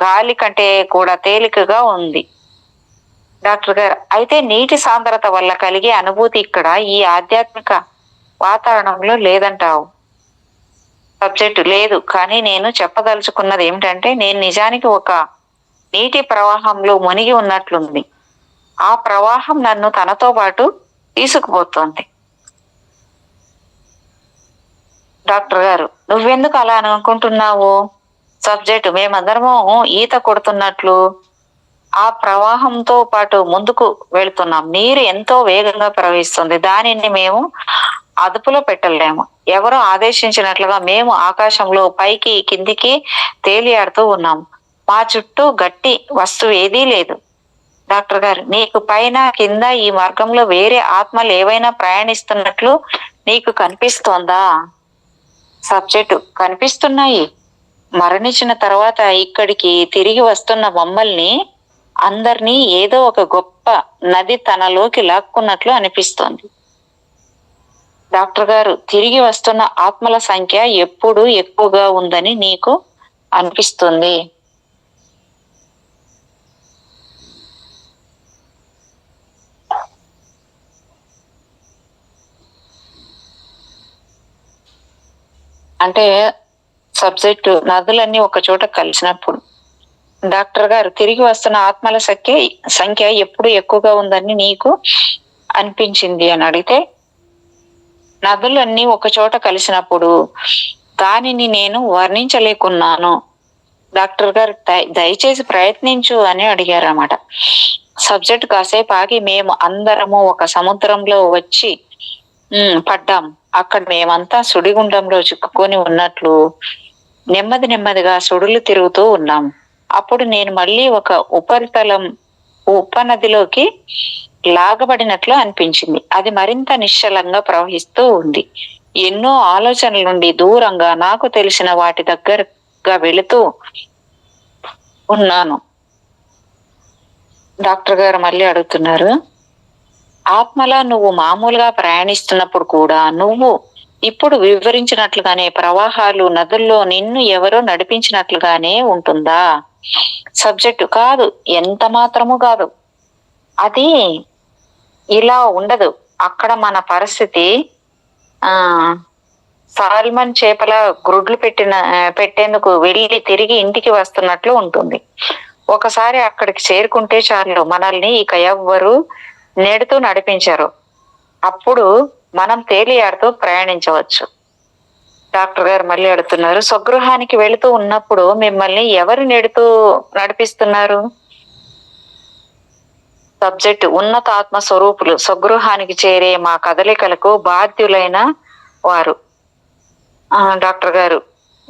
గాలి కంటే కూడా తేలికగా ఉంది. డాక్టర్ గారు, అయితే నీటి సాంద్రత వల్ల కలిగే అనుభూతి ఇక్కడ ఈ ఆధ్యాత్మిక వాతావరణంలో లేదంటావు? సబ్జెక్టు, లేదు, కానీ నేను చెప్పదలుచుకున్నది ఏమిటంటే, నేను నిజానికి ఒక నీటి ప్రవాహంలో మునిగి ఉన్నట్లుంది. ఆ ప్రవాహం నన్ను తనతో పాటు తీసుకుపోతోంది. డాక్టర్ గారు, నువ్వెందుకు అలా అనుకుంటున్నావు? సబ్జెక్టు, మేమందరము ఈత కొడుతున్నట్లు ఆ ప్రవాహంతో పాటు ముందుకు వెళుతున్నాం. నీరు ఎంతో వేగంగా ప్రవహిస్తుంది, దానిని మేము అదుపులో పెట్టలేము. ఎవరో ఆదేశించినట్లుగా మేము ఆకాశంలో పైకి కిందికి తేలియాడుతూ ఉన్నాం. మా చుట్టూ గట్టి వస్తువు ఏదీ లేదు. డాక్టర్ గారు, నీకు పైన కింద ఈ మార్గంలో వేరే ఆత్మలు ఏవైనా ప్రయాణిస్తున్నట్లు నీకు కనిపిస్తోందా? సబ్జెక్టు, కనిపిస్తున్నాయి. మరణించిన తర్వాత ఇక్కడికి తిరిగి వస్తున్న మమ్మల్ని అందరినీ ఏదో ఒక గొప్ప నది తనలోకి లాక్కున్నట్లు అనిపిస్తోంది. డాక్టర్ గారు, తిరిగి వస్తున్న ఆత్మల సంఖ్య ఎప్పుడు ఎక్కువగా ఉందని నీకు అనిపిస్తుంది? అంటే సబ్జెక్టు, నదులన్నీ ఒక చోట కలిసినప్పుడు. డాక్టర్ గారు, తిరిగి వస్తున్న ఆత్మల సంఖ్య ఎప్పుడు ఎక్కువగా ఉందని నీకు అనిపించింది అని అడిగితే, నదులన్నీ ఒక చోట కలిసినప్పుడు దానిని నేను వర్ణించలేకున్నాను. డాక్టర్ గారు, దయచేసి ప్రయత్నించు అని అడిగారు అన్నమాట. సబ్జెక్ట్, కాసేపు ఆగి మేము అందరము ఒక సముద్రంలో వచ్చి పడ్డాం. అక్కడ మేమంతా సుడిగుండంలో చిక్కుకొని ఉన్నట్లు నెమ్మదిగా సుడులు తిరుగుతూ ఉన్నాం. అప్పుడు నేను మళ్ళీ ఒక ఉపనదిలోకి లాగబడినట్లు అనిపించింది. అది మరింత నిశ్చలంగా ప్రవహిస్తూ ఉంది. ఎన్నో ఆలోచనల నుండి దూరంగా నాకు తెలిసిన వాటి దగ్గరగా వెళుతూ ఉన్నాను. డాక్టర్ గారు మళ్ళీ అడుగుతున్నారు, ఆత్మలా నువ్వు మామూలుగా ప్రయాణిస్తున్నప్పుడు కూడా నువ్వు ఇప్పుడు వివరించినట్లుగానే ప్రవాహాలు నదుల్లో నిన్ను ఎవరో నడిపించినట్లుగానే ఉంటుందా? సబ్జెక్టు, కాదు, ఎంత మాత్రము కాదు. అది ఇలా ఉండదు. అక్కడ మన పరిస్థితి సాల్మన్ చేపల గ్రుడ్లు పెట్టేందుకు వెళ్ళి తిరిగి ఇంటికి వస్తున్నట్లు ఉంటుంది. ఒకసారి అక్కడికి చేరుకుంటే చాలు, మనల్ని ఇక ఎవ్వరు నెడుతూ నడిపించరు. అప్పుడు మనం తేలియాడుతూ ప్రయాణించవచ్చు. డాక్టర్ గారు మళ్ళీ అడుగుతున్నారు, స్వగృహానికి వెళుతూ ఉన్నప్పుడు మిమ్మల్ని ఎవరు నడిపిస్తున్నారు? సబ్జెక్టు, ఉన్నత ఆత్మ స్వరూపులు స్వగృహానికి చేరే మా కదలికలకు బాధ్యులైన వారు. డాక్టర్ గారు,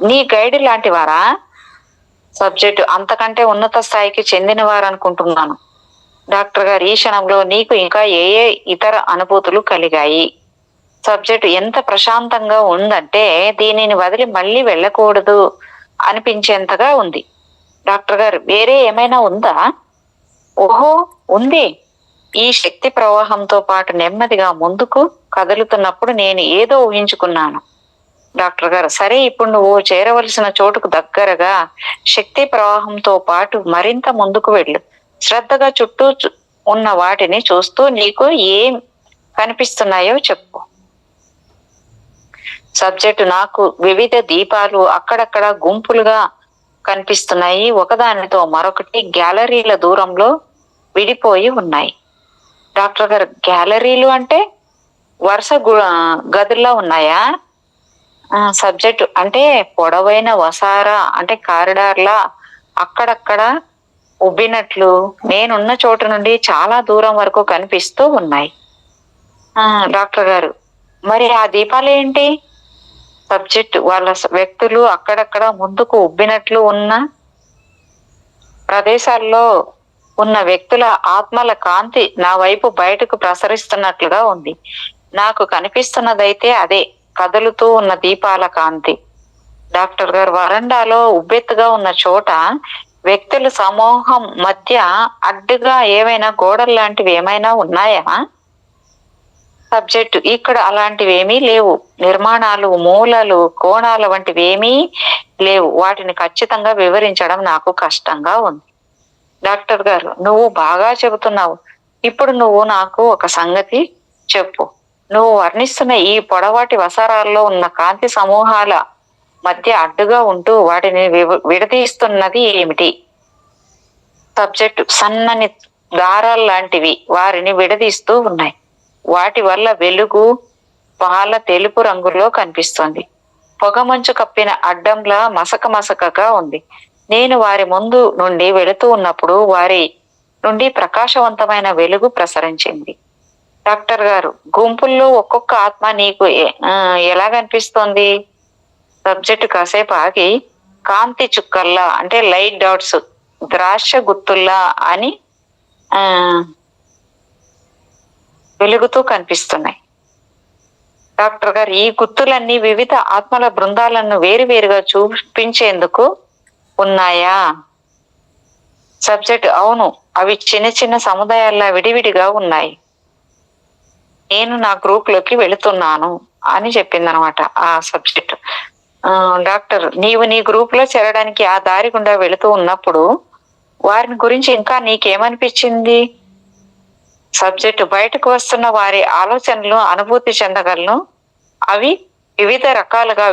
నీ గైడ్ లాంటి వారా? సబ్జెక్టు, అంతకంటే ఉన్నత స్థాయికి చెందిన వారు అనుకుంటున్నాను. డాక్టర్ గారు, ఈ క్షణంలో నీకు ఇంకా ఏ ఇతర అనుభూతులు కలిగాయి? సబ్జెక్టు, ఎంత ప్రశాంతంగా ఉందంటే దీనిని వదిలి మళ్ళీ వెళ్ళకూడదు అనిపించేంతగా ఉంది. డాక్టర్ గారు, వేరే ఏమైనా ఉందా? ఓహో, ఉంది. ఈ శక్తి ప్రవాహంతో పాటు నెమ్మదిగా ముందుకు కదులుతున్నప్పుడు నేను ఏదో ఊహించుకున్నాను. డాక్టర్ గారు సరే, ఇప్పుడు నువ్వు చేరవలసిన చోటుకు దగ్గరగా శక్తి ప్రవాహంతో పాటు మరింత ముందుకు వెళ్ళు. శ్రద్ధగా చుట్టూ ఉన్న వాటిని చూస్తూ నీకు ఏం కనిపిస్తున్నాయో చెప్పు. సబ్జెక్టు నాకు వివిధ దీపాలు అక్కడక్కడ గుంపులుగా కనిపిస్తున్నాయి. ఒకదానితో మరొకటి గ్యాలరీల దూరంలో విడిపోయి ఉన్నాయి. డాక్టర్ గారు గ్యాలరీలు అంటే వరుస గదుల్లో ఉన్నాయా? సబ్జెక్టు అంటే పొడవైన వసారా అంటే కారిడార్లా అక్కడక్కడ ఉబ్బినట్లు నేనున్న చోటు నుండి చాలా దూరం వరకు కనిపిస్తూ ఉన్నాయి. డాక్టర్ గారు మరి ఆ దీపాలు ఏంటి? సబ్జెక్ట్ వాళ్ళ వ్యక్తులు అక్కడక్కడ ముందుకు ఉబ్బినట్లు ఉన్న ప్రదేశాల్లో ఉన్న వ్యక్తుల ఆత్మల కాంతి నా వైపు బయటకు ప్రసరిస్తున్నట్లుగా ఉంది. నాకు కనిపిస్తున్నదైతే అదే కదులుతూ ఉన్న దీపాల కాంతి. డాక్టర్ గారు వరండాలో ఉబ్బెత్తుగా ఉన్న చోట వ్యక్తుల సమూహం మధ్య అడ్డుగా ఏవైనా గోడలు లాంటివి ఏమైనా ఉన్నాయా? సబ్జెక్టు ఇక్కడ అలాంటివి ఏమీ లేవు. నిర్మాణాలు, మూలలు, కోణాల వంటివి ఏమీ లేవు. వాటిని ఖచ్చితంగా వివరించడం నాకు కష్టంగా ఉంది. డాక్టర్ గారు నువ్వు బాగా చెబుతున్నావు. ఇప్పుడు నువ్వు నాకు ఒక సంగతి చెప్పు. నువ్వు వర్ణిస్తున్న ఈ పొడవాటి వసారాల్లో ఉన్న కాంతి సమూహాల మధ్య అడ్డుగా ఉంటూ వాటిని విడదీస్తున్నది ఏమిటి? సబ్జెక్టు సన్నని దారాలు లాంటివి వారిని విడదీస్తూ ఉన్నాయి. వాటి వల్ల వెలుగు పాల తెలుపు రంగులో కనిపిస్తుంది. పొగమంచు కప్పిన అడ్డంలా మసకగా ఉంది. నేను వారి ముందు నుండి వెళుతూ ఉన్నప్పుడు వారి నుండి ప్రకాశవంతమైన వెలుగు ప్రసరించింది. డాక్టర్ గారు గుంపుల్లో ఒక్కొక్క ఆత్మ నీకు ఎలా కనిపిస్తోంది? సబ్జెక్టు కాసేపు ఆగి కాంతి చుక్కల్లా అంటే లైట్ డాట్స్, ద్రాక్ష గుత్తుల్లా అని వెలుగుతూ కనిపిస్తున్నాయి. డాక్టర్ గారు ఈ గుర్తులన్నీ వివిధ ఆత్మల బృందాలను వేరువేరుగా చూపించేందుకు ఉన్నాయా? సబ్జెక్ట్ అవును, అవి చిన్న చిన్న సముదాయాల్లో విడివిడిగా ఉన్నాయి. నేను నా గ్రూప్ లోకి వెళుతున్నాను అని చెప్పింది అనమాట ఆ సబ్జెక్ట్. డాక్టర్ నీవు నీ గ్రూప్ లో చేరడానికి ఆ దారి గుండా వెళుతూ ఉన్నప్పుడు వారిని గురించి ఇంకా నీకేమనిపించింది? సబ్జెక్టు బయటకు వస్తున్న వారి ఆలోచనలు అనుభూతి చెందగలను. అవి వివిధ రకాలుగా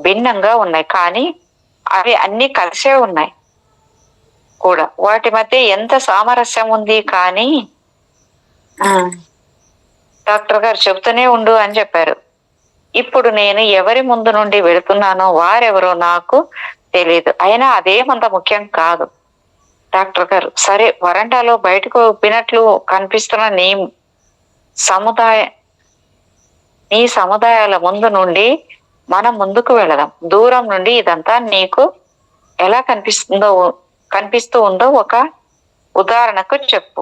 భిన్నంగా ఉన్నాయి, కానీ అవి అన్ని కలిసే ఉన్నాయి కూడా. వాటి మధ్య ఎంత సామరస్యం ఉంది. కానీ డాక్టర్ గారు చెబుతూనే ఉండు అని చెప్పారు. ఇప్పుడు నేను ఎవరి ముందు నుండి వెళుతున్నానో వారెవరో నాకు తెలియదు. అయినా అదేమంత ముఖ్యం కాదు. డాక్టర్ గారు సరే, వరండాలో బయటకు ఉబ్బినట్లు కనిపిస్తున్న నీ సముదాయాల ముందు నుండి మనం ముందుకు వెళదాం. దూరం నుండి ఇదంతా నీకు ఎలా కనిపిస్తూ ఉందో ఒక ఉదాహరణకు చెప్పు.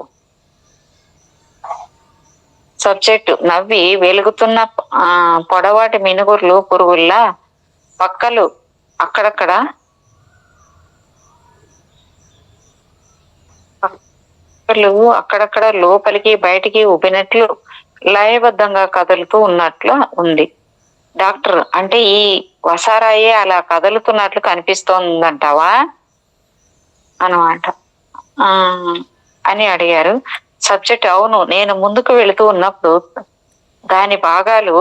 సబ్జెక్టు నవ్వి వెలుగుతున్న పొడవాటి మినుగుర్లు పురుగుల్లా పక్కలు అక్కడక్కడ లోపలికి బయటికి ఉబ్బినట్లు లయబద్ధంగా కదులుతూ ఉన్నట్లు ఉంది. డాక్టర్ అంటే ఈ వసారాయే అలా కదులుతున్నట్లు కనిపిస్తోందంటావా అనమాట అని అడిగారు. సబ్జెక్ట్ అవును, నేను ముందుకు వెళుతూ ఉన్నప్పుడు దాని భాగాలు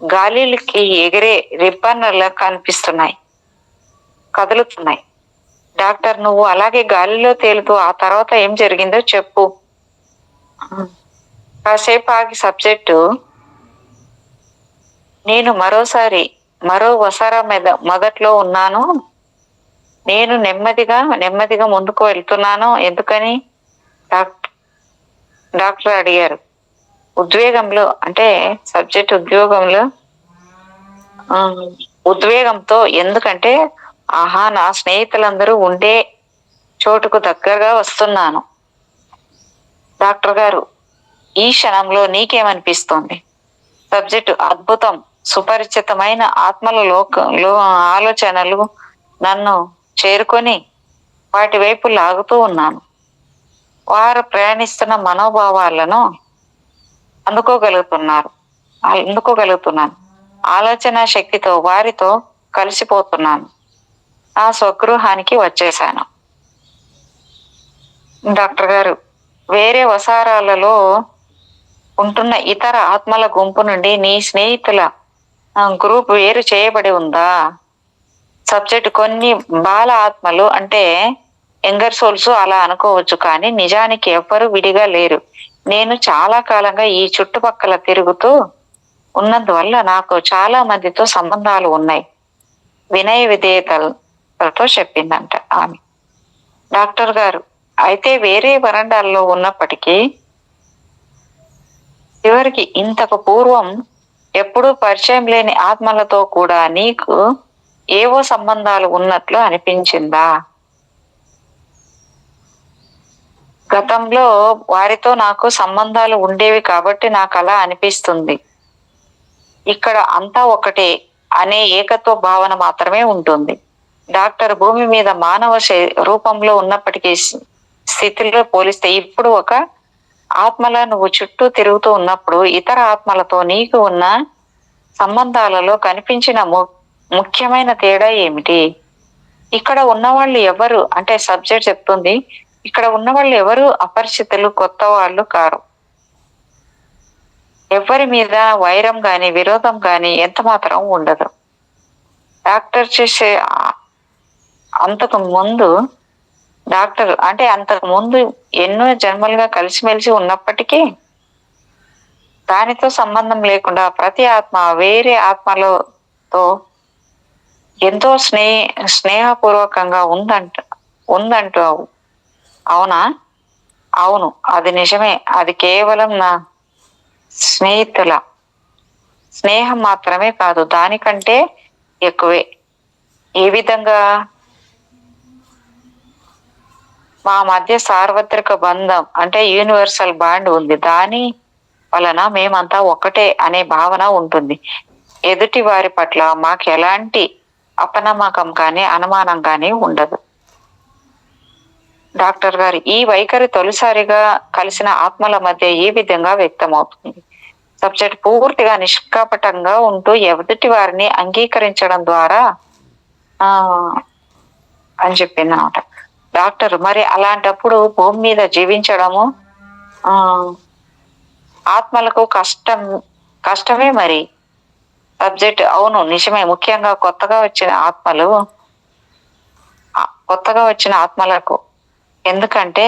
గాలికి ఎగిరే రిబ్బన్లా కనిపిస్తున్నాయి, కదులుతున్నాయి. డాక్టర్ నువ్వు అలాగే గాలిలో తేలుతూ ఆ తర్వాత ఏం జరిగిందో చెప్పు. కాసేపు ఆగి సబ్జెక్టు నేను మరో వసారా మీద మొదట్లో ఉన్నాను. నేను నెమ్మదిగా ముందుకు వెళ్తున్నాను. ఎందుకని? డాక్టర్ అడిగారు. ఉద్వేగంలో అంటే సబ్జెక్ట్ ఉద్వేగంతో. ఎందుకంటే ఆహా, నా స్నేహితులందరూ ఉండే చోటుకు దగ్గరగా వస్తున్నాను. డాక్టర్ గారు ఈ క్షణంలో నీకేమనిపిస్తోంది? సబ్జెక్టు అద్భుతం, సుపరిచితమైన ఆత్మల ఆలోచనలు నన్ను చేరుకొని వాటి వైపు లాగుతూ ఉన్నాను. వారు ప్రయాణిస్తున్న మనోభావాలను అందుకోగలుగుతున్నాను. ఆలోచన శక్తితో వారితో కలిసిపోతున్నాను. ఆ స్వగృహానికి వచ్చేశాను. డాక్టర్ గారు, వేరే వసారాలలో ఉంటున్న ఇతర ఆత్మల గుంపు నుండి నీ స్నేహితుల గ్రూప్ వేరు చేయబడి ఉందా? సబ్జెక్ట్ కొన్ని బాల ఆత్మలు అంటే యంగర్ సోల్స్ అలా అనుకోవచ్చు, కానీ నిజానికి ఎవ్వరూ విడిగా లేరు. నేను చాలా కాలంగా ఈ చుట్టుపక్కల తిరుగుతూ ఉన్నందువల్ల నాకు చాలా మందితో సంబంధాలు ఉన్నాయి. వినయ విధేయతలతో చెప్పిందంట ఆమె. డాక్టర్ గారు, అయితే వేరే వరండాల్లో ఉన్నప్పటికీ చివరికి ఇంతకు పూర్వం ఎప్పుడూ పరిచయం లేని ఆత్మలతో కూడా నీకు ఏవో సంబంధాలు ఉన్నట్లు అనిపించిందా? గతంలో వారితో నాకు సంబంధాలు ఉండేవి కాబట్టి నాకు అలా అనిపిస్తుంది. ఇక్కడ అంతా ఒకటే అనే ఏకత్వ భావన మాత్రమే ఉంటుంది. డాక్టర్, భూమి మీద మానవ రూపంలో ఉన్నప్పటికీ స్థితిలో పోలిస్తే ఇప్పుడు ఒక ఆత్మల నువ్వు చుట్టూ తిరుగుతూ ఉన్నప్పుడు ఇతర ఆత్మలతో నీకు ఉన్న సంబంధాలలో కనిపించిన ముఖ్యమైన తేడా ఏమిటి? ఇక్కడ ఉన్నవాళ్ళు ఎవరు అంటే సబ్జెక్ట్ చెప్తుంది, ఇక్కడ ఉన్నవాళ్ళు ఎవరు అపరిచితులు, కొత్త వాళ్ళు కారు. ఎవరి మీద వైరం గాని విరోధం గాని ఎంత మాత్రం ఉండదు. డాక్టర్ చేసే అంతకు ముందు ఎన్నో జన్మలుగా కలిసిమెలిసి ఉన్నప్పటికీ దానితో సంబంధం లేకుండా ప్రతి ఆత్మ వేరే ఆత్మలతో ఎంతో స్నేహపూర్వకంగా ఉందంటావు. అవునా? అవును, అది నిజమే. అది కేవలం నా స్నేహితుల స్నేహం మాత్రమే కాదు, దానికంటే ఎక్కువే. ఏ విధంగా? మా మధ్య సార్వత్రిక బంధం అంటే యూనివర్సల్ బాండ్ ఉంది. దాని వలన మేమంతా ఒకటే అనే భావన ఉంటుంది. ఎదుటి వారి పట్ల మాకు ఎలాంటి అపనమ్మకం కానీ అనుమానం కానీ ఉండదు. డాక్టర్ గారు, ఈ వైఖరి తొలిసారిగా కలిసిన ఆత్మల మధ్య ఏ విధంగా వ్యక్తమవుతుంది? సబ్జెక్ట్ పూర్తిగా నిష్కపటంగా ఉంటూ ఎదుటి వారిని అంగీకరించడం ద్వారా అని చెప్పింది అన్నమాట. డాక్టర్, మరి అలాంటప్పుడు భూమి మీద జీవించడము ఆత్మలకు కష్టమే మరి. సబ్జెక్ట్, అవును నిజమే, ముఖ్యంగా కొత్తగా వచ్చిన ఆత్మలకు. ఎందుకంటే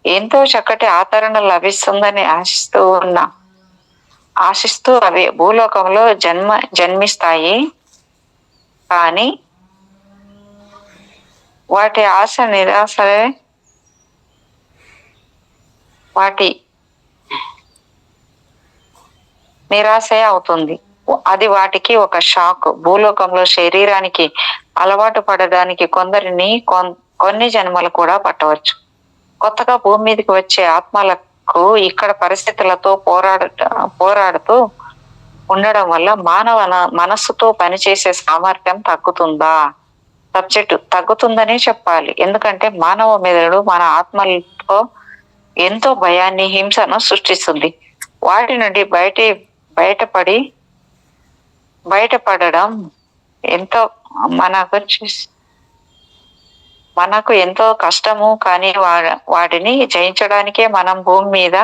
ఎంతో చక్కటి ఆదరణ లభిస్తుందని ఆశిస్తూ అవి భూలోకంలో జన్మిస్తాయి. కానీ వాటి నిరాశే అవుతుంది. అది వాటికి ఒక షాక్. భూలోకంలో శరీరానికి అలవాటు పడడానికి కొన్ని జన్మలు కూడా పట్టవచ్చు. కొత్తగా భూమి మీదకి వచ్చే ఆత్మలకు ఇక్కడ పరిస్థితులతో పోరాడుతూ ఉండడం వల్ల మానవ మనస్సుతో పనిచేసే సామర్థ్యం తగ్గుతుందా? సబ్జెక్టు, తగ్గుతుందనే చెప్పాలి. ఎందుకంటే మానవ మెదడు మన ఆత్మలతో ఎంతో భయాన్ని, హింసను సృష్టిస్తుంది. వాటి నుండి బయటపడడం ఎంతో మనకు ఎంతో కష్టము. కానీ వాటిని జయించడానికే మనం భూమి మీద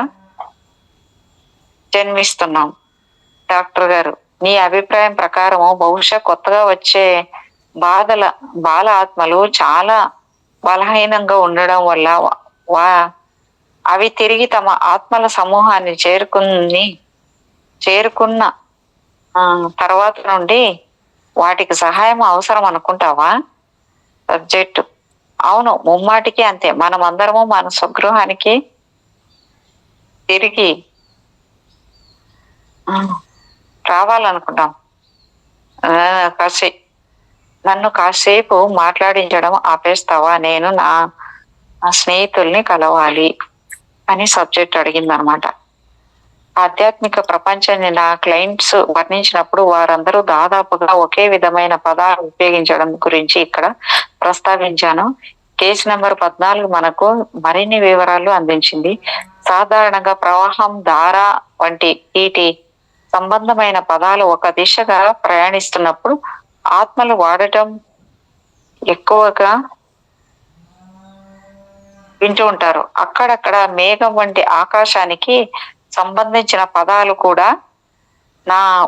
జన్మిస్తున్నాం. డాక్టర్ గారు, మీ అభిప్రాయం ప్రకారము బహుశా కొత్తగా వచ్చే బాల ఆత్మలు చాలా బలహీనంగా ఉండడం వల్ల అవి తిరిగి తమ ఆత్మల సమూహాన్ని చేరుకున్న తర్వాత నుండి వాటికి సహాయం అవసరం అనుకుంటావా? సబ్జెక్టు, అవును, ముమ్మాటికి అంతే. మనమందరము మన స్వగృహానికి తిరిగి రావాలనుకుంటాం. నన్ను కాసేపు మాట్లాడించడం ఆపేస్తావా? నేను నా స్నేహితుల్ని కలవాలి అని సబ్జెక్ట్ అడిగిందనమాట. ఆధ్యాత్మిక ప్రపంచాన్ని నా క్లయింట్స్ వర్ణించినప్పుడు వారందరూ దాదాపుగా ఒకే విధమైన పదాలు ఉపయోగించడం గురించి ఇక్కడ ప్రస్తావించాను. కేసు నెంబర్ 14 మనకు మరిన్ని వివరాలు అందించింది. సాధారణంగా ప్రవాహం, ధార వంటి వీటి సంబంధమైన పదాలు ఒక దిశగా ప్రయాణిస్తున్నప్పుడు ఆత్మలు వాడటం ఎక్కువగా వింటూ ఉంటారు. అక్కడక్కడ మేఘం వంటి ఆకాశానికి సంబంధించిన పదాలు కూడా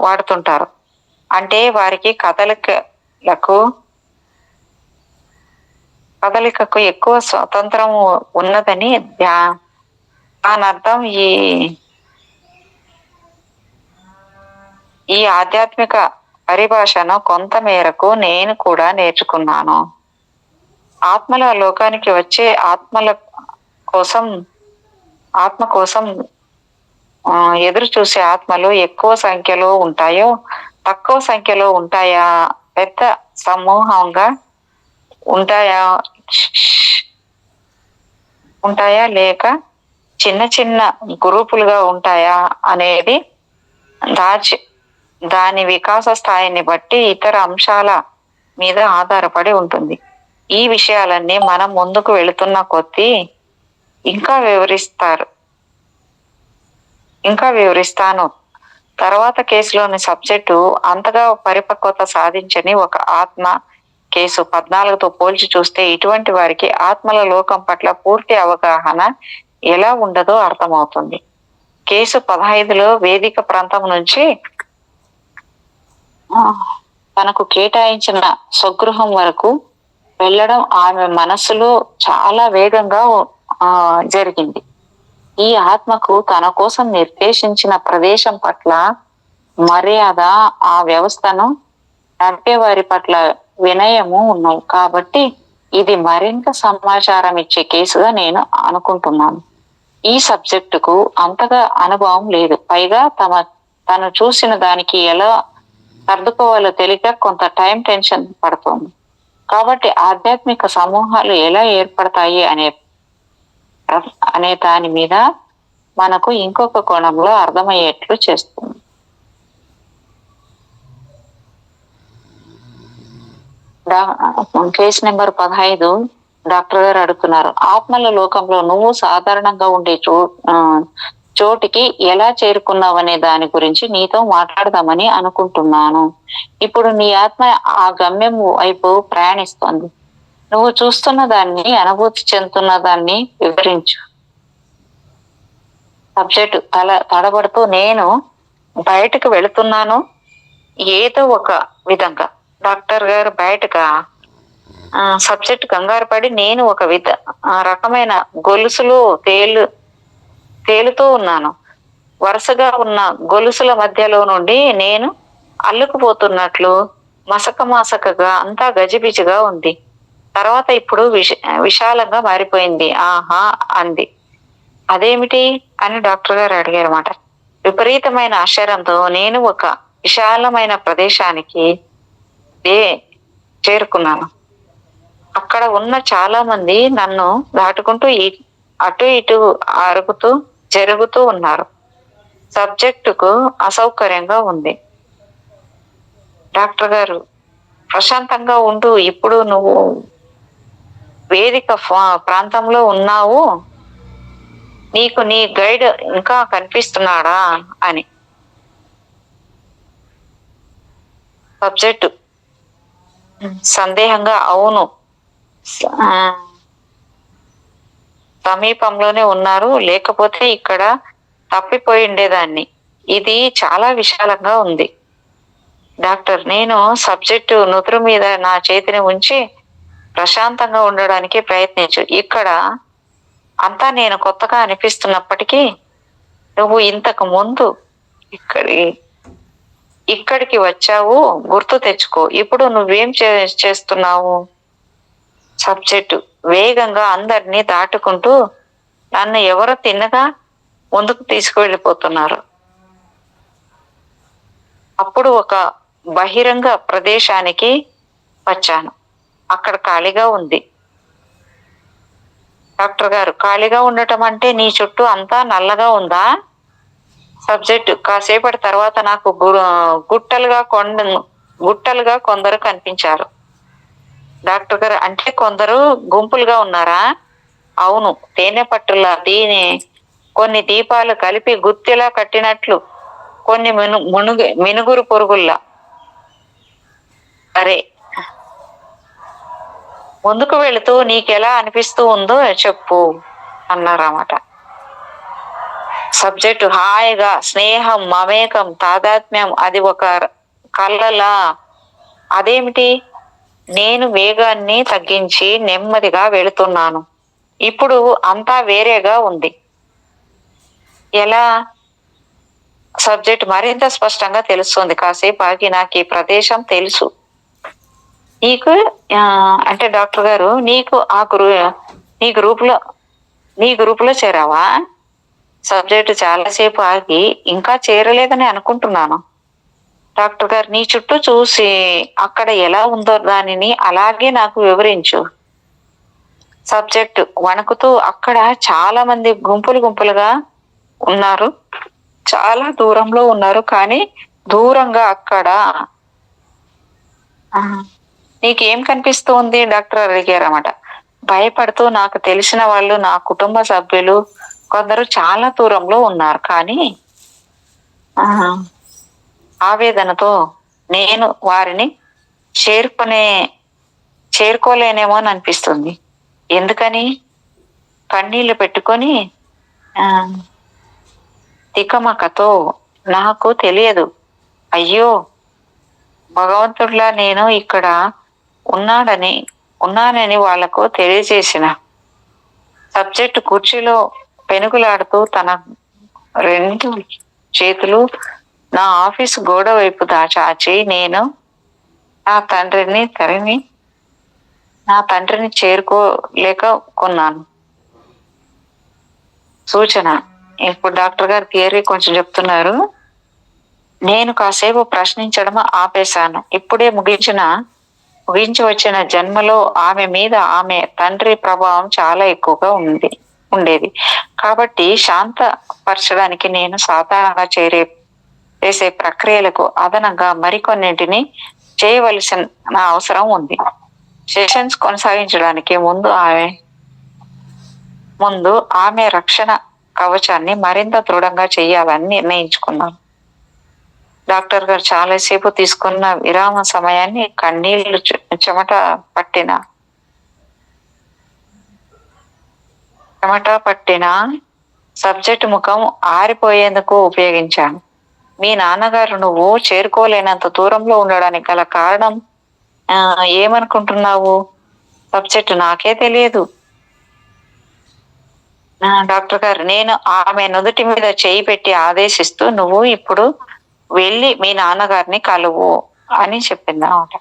వాడుతుంటారు. అంటే వారికి కదలికకు ఎక్కువ స్వతంత్రం ఉన్నదని దాని అర్థం. ఈ ఆధ్యాత్మిక పరిభాషను కొంత మేరకు నేను కూడా నేర్చుకున్నాను. ఆత్మల లోకానికి వచ్చే ఆత్మ కోసం ఎదురు చూసే ఆత్మలు ఎక్కువ సంఖ్యలో ఉంటాయో తక్కువ సంఖ్యలో ఉంటాయా, పెద్ద సమూహంగా ఉంటాయా లేక చిన్న చిన్న గ్రూపులుగా ఉంటాయా అనేది దాని వికాస స్థాయిని బట్టి ఇతర అంశాల మీద ఆధారపడి ఉంటుంది. ఈ విషయాలన్నీ మనం ముందుకు వెళుతున్న కొద్దీ ఇంకా వివరిస్తాను. తర్వాత కేసులోని సబ్జెక్టు అంతగా పరిపక్వత సాధించని ఒక ఆత్మ కేసు 14తో పోల్చి చూస్తే ఇటువంటి వారికి ఆత్మల లోకం పట్ల పూర్తి అవగాహన ఎలా ఉండదో అర్థమవుతుంది. కేసు 15లో వేదిక ప్రాంతం నుంచి తనకు కేటాయించిన స్వగృహం వరకు వెళ్ళడం ఆమె మనసులో చాలా వేగంగా జరిగింది. ఈ ఆత్మకు తన కోసం నిర్దేశించిన ప్రదేశం పట్ల మర్యాద, ఆ వ్యవస్థను నడిపేవారి పట్ల వినయము ఉన్నాయి. కాబట్టి ఇది మరింత సమాచారం ఇచ్చే కేసుగా నేను అనుకుంటున్నాను. ఈ సబ్జెక్టుకు అంతగా అనుభవం లేదు. పైగా తను చూసిన దానికి ఎలా సర్దుకోవాలో తెలియక కొంత టెన్షన్ పడుతోంది. కాబట్టి ఆధ్యాత్మిక సమూహాలు ఎలా ఏర్పడతాయి అనే దాని మీద మనకు ఇంకొక కోణంలో అర్థమయ్యేట్లు చేస్తుంది. కేసు నెంబర్ 15 డాక్టర్ గారు అడుగుతున్నారు. ఆత్మల లోకంలో నువ్వు సాధారణంగా ఉండే చోటికి ఎలా చేరుకున్నావనే దాని గురించి నీతో మాట్లాడదామని అనుకుంటున్నాను. ఇప్పుడు నీ ఆత్మ ఆ గమ్యం వైపు ప్రయాణిస్తోంది. నువ్వు చూస్తున్న దాన్ని, అనుభూతి చెందుతున్న దాన్ని వివరించు. సబ్జెక్టు తడబడుతూ నేను బయటకు వెళుతున్నాను ఏదో ఒక విధంగా. డాక్టర్ గారు బయటగా. సబ్జెక్ట్ కంగారు పడి నేను ఒక రకమైన గొలుసులు తేలుతూ ఉన్నాను. వరుసగా ఉన్న గొలుసుల మధ్యలో నుండి నేను అల్లుకుపోతున్నట్లు మసకగా అంతా గజిబిజిగా ఉంది. తర్వాత ఇప్పుడు విశాలంగా మారిపోయింది. ఆహా అంది. అదేమిటి అని డాక్టర్ గారు అడిగారు మాట. విపరీతమైన ఆశ్చర్యంతో నేను ఒక విశాలమైన ప్రదేశానికి చేరుకున్నాను. అక్కడ ఉన్న చాలా మంది నన్ను దాటుకుంటూ అటు ఇటు జరుగుతూ ఉన్నారు. సబ్జెక్టుకు అసౌకర్యంగా ఉంది. డాక్టర్ గారు, ప్రశాంతంగా ఉండు. ఇప్పుడు నువ్వు వేదిక ప్రాంతంలో ఉన్నావు. నీకు నీ గైడ్ ఇంకా కనిపిస్తున్నాడా అని. సబ్జెక్టు సందేహంగా అవును, సమీపంలోనే ఉన్నారు. లేకపోతే ఇక్కడ తప్పిపోయి ఉండేదాన్ని. ఇది చాలా విశాలంగా ఉంది. డాక్టర్, నేను సబ్జెక్టు నుదురు మీద నా చేతిని ఉంచి ప్రశాంతంగా ఉండడానికి ప్రయత్నించు. ఇక్కడ అంతా నేను కొత్తగా అనిపిస్తున్నప్పటికీ నువ్వు ఇంతకు ముందు ఇక్కడికి వచ్చావు, గుర్తు తెచ్చుకో. ఇప్పుడు నువ్వేం చేస్తున్నావు? సబ్జెక్టు వేగంగా అందరినీ దాటుకుంటూ నన్ను ఎవరో తిన్నగా ముందుకు తీసుకువెళ్ళిపోతున్నారు. అప్పుడు ఒక బహిరంగ ప్రదేశానికి వచ్చాను. అక్కడ ఖాళీగా ఉంది. డాక్టర్ గారు, ఖాళీగా ఉండటం అంటే నీ చుట్టూ అంతా నల్లగా ఉందా? సబ్జెక్టు కాసేపటి తర్వాత నాకు గుట్టలుగా కొందరు కనిపించారు. డాక్టర్ గారు, అంటే కొందరు గుంపులుగా ఉన్నారా? అవును, తేనె పట్టులా కొన్ని దీపాలు కలిపి గుత్తిలా కట్టినట్లు కొన్ని మినుగురు పురుగుల్లా. సరే, ముందుకు వెళుతూ నీకెలా అనిపిస్తూ ఉందో చెప్పు అన్నారన్నమాట. సబ్జెక్టు హాయిగా, స్నేహం, మమేకం, తాదాత్మ్యం, అది ఒక కళ్ళలా. అదేమిటి? నేను వేగాన్ని తగ్గించి నెమ్మదిగా వెళుతున్నాను. ఇప్పుడు అంతా వేరేగా ఉంది. ఎలా? సబ్జెక్ట్ మరింత స్పష్టంగా తెలుస్తుంది. కాసేపు ఆగి, నాకు ఈ ప్రదేశం తెలుసు. నీకు అంటే డాక్టర్ గారు, నీకు నీ గ్రూపులో చేరావా? సబ్జెక్టు చాలాసేపు ఆగి, ఇంకా చేరలేదని అనుకుంటున్నాను. డాక్టర్ గారు, నీ చుట్టూ చూసి అక్కడ ఎలా ఉందో దానిని అలాగే నాకు వివరించు. సబ్జెక్టు వణుకుతూ, అక్కడ చాలా మంది గుంపులుగా ఉన్నారు. చాలా దూరంలో ఉన్నారు, కానీ దూరంగా అక్కడ. నీకేం కనిపిస్తోంది? డాక్టర్ అడిగారన్నమాట. భయపడుతూ, నాకు తెలిసిన వాళ్ళు, నా కుటుంబ సభ్యులు కొందరు చాలా దూరంలో ఉన్నారు, కానీ ఆవేదనతో నేను వారిని చేరుకోలేనేమో అని అనిపిస్తుంది. ఎందుకని? కన్నీళ్లు పెట్టుకొని తికమకతో, నాకు తెలియదు. అయ్యో, భగవంతుడిలా నేను ఇక్కడ ఉన్నానని వాళ్లకు తెలియజేసిన. సబ్జెక్టు కుర్చీలో పెనుగులాడుతూ తన 2 చేతులు నా ఆఫీసు గోడ వైపు చాచి, నేను నా తండ్రిని చేరుకోలేకున్నాను. సూచన. ఇప్పుడు డాక్టర్ గారు థియరీ కొంచెం చెప్తున్నారు. నేను కాసేపు ప్రశ్నించడం ఆపేశాను. ఇప్పుడే ముగించి వచ్చిన జన్మలో ఆమె మీద ఆమె తండ్రి ప్రభావం చాలా ఎక్కువగా ఉండేది. కాబట్టి శాంతపరచడానికి నేను సాధారణంగా చేసే ప్రక్రియలకు అదనంగా మరికొన్నింటిని చేయవలసిన అవసరం ఉంది. సెషన్స్ కొనసాగించడానికి ముందు ఆమె రక్షణ కవచాన్ని మరింత దృఢంగా చేయాలని నిర్ణయించుకున్నాను. డాక్టర్ గారు చాలాసేపు తీసుకున్న విరామ సమయాన్ని కన్నీళ్లు చెమట పట్టిన సబ్జెక్టు ముఖం ఆరిపోయేందుకు ఉపయోగించాను. మీ నాన్నగారు నువ్వు చేరుకోలేనంత దూరంలో ఉండడానికి గల కారణం ఏమనుకుంటున్నావు? సబ్జెక్టు నాకే తెలియదు. డాక్టర్ గారు, నేను ఆమె నుదుటి మీద చేయి పెట్టి ఆదేశిస్తూ, నువ్వు ఇప్పుడు వెళ్ళి మీ నాన్నగారిని కలువు అని చెప్పింది అన్నమాట.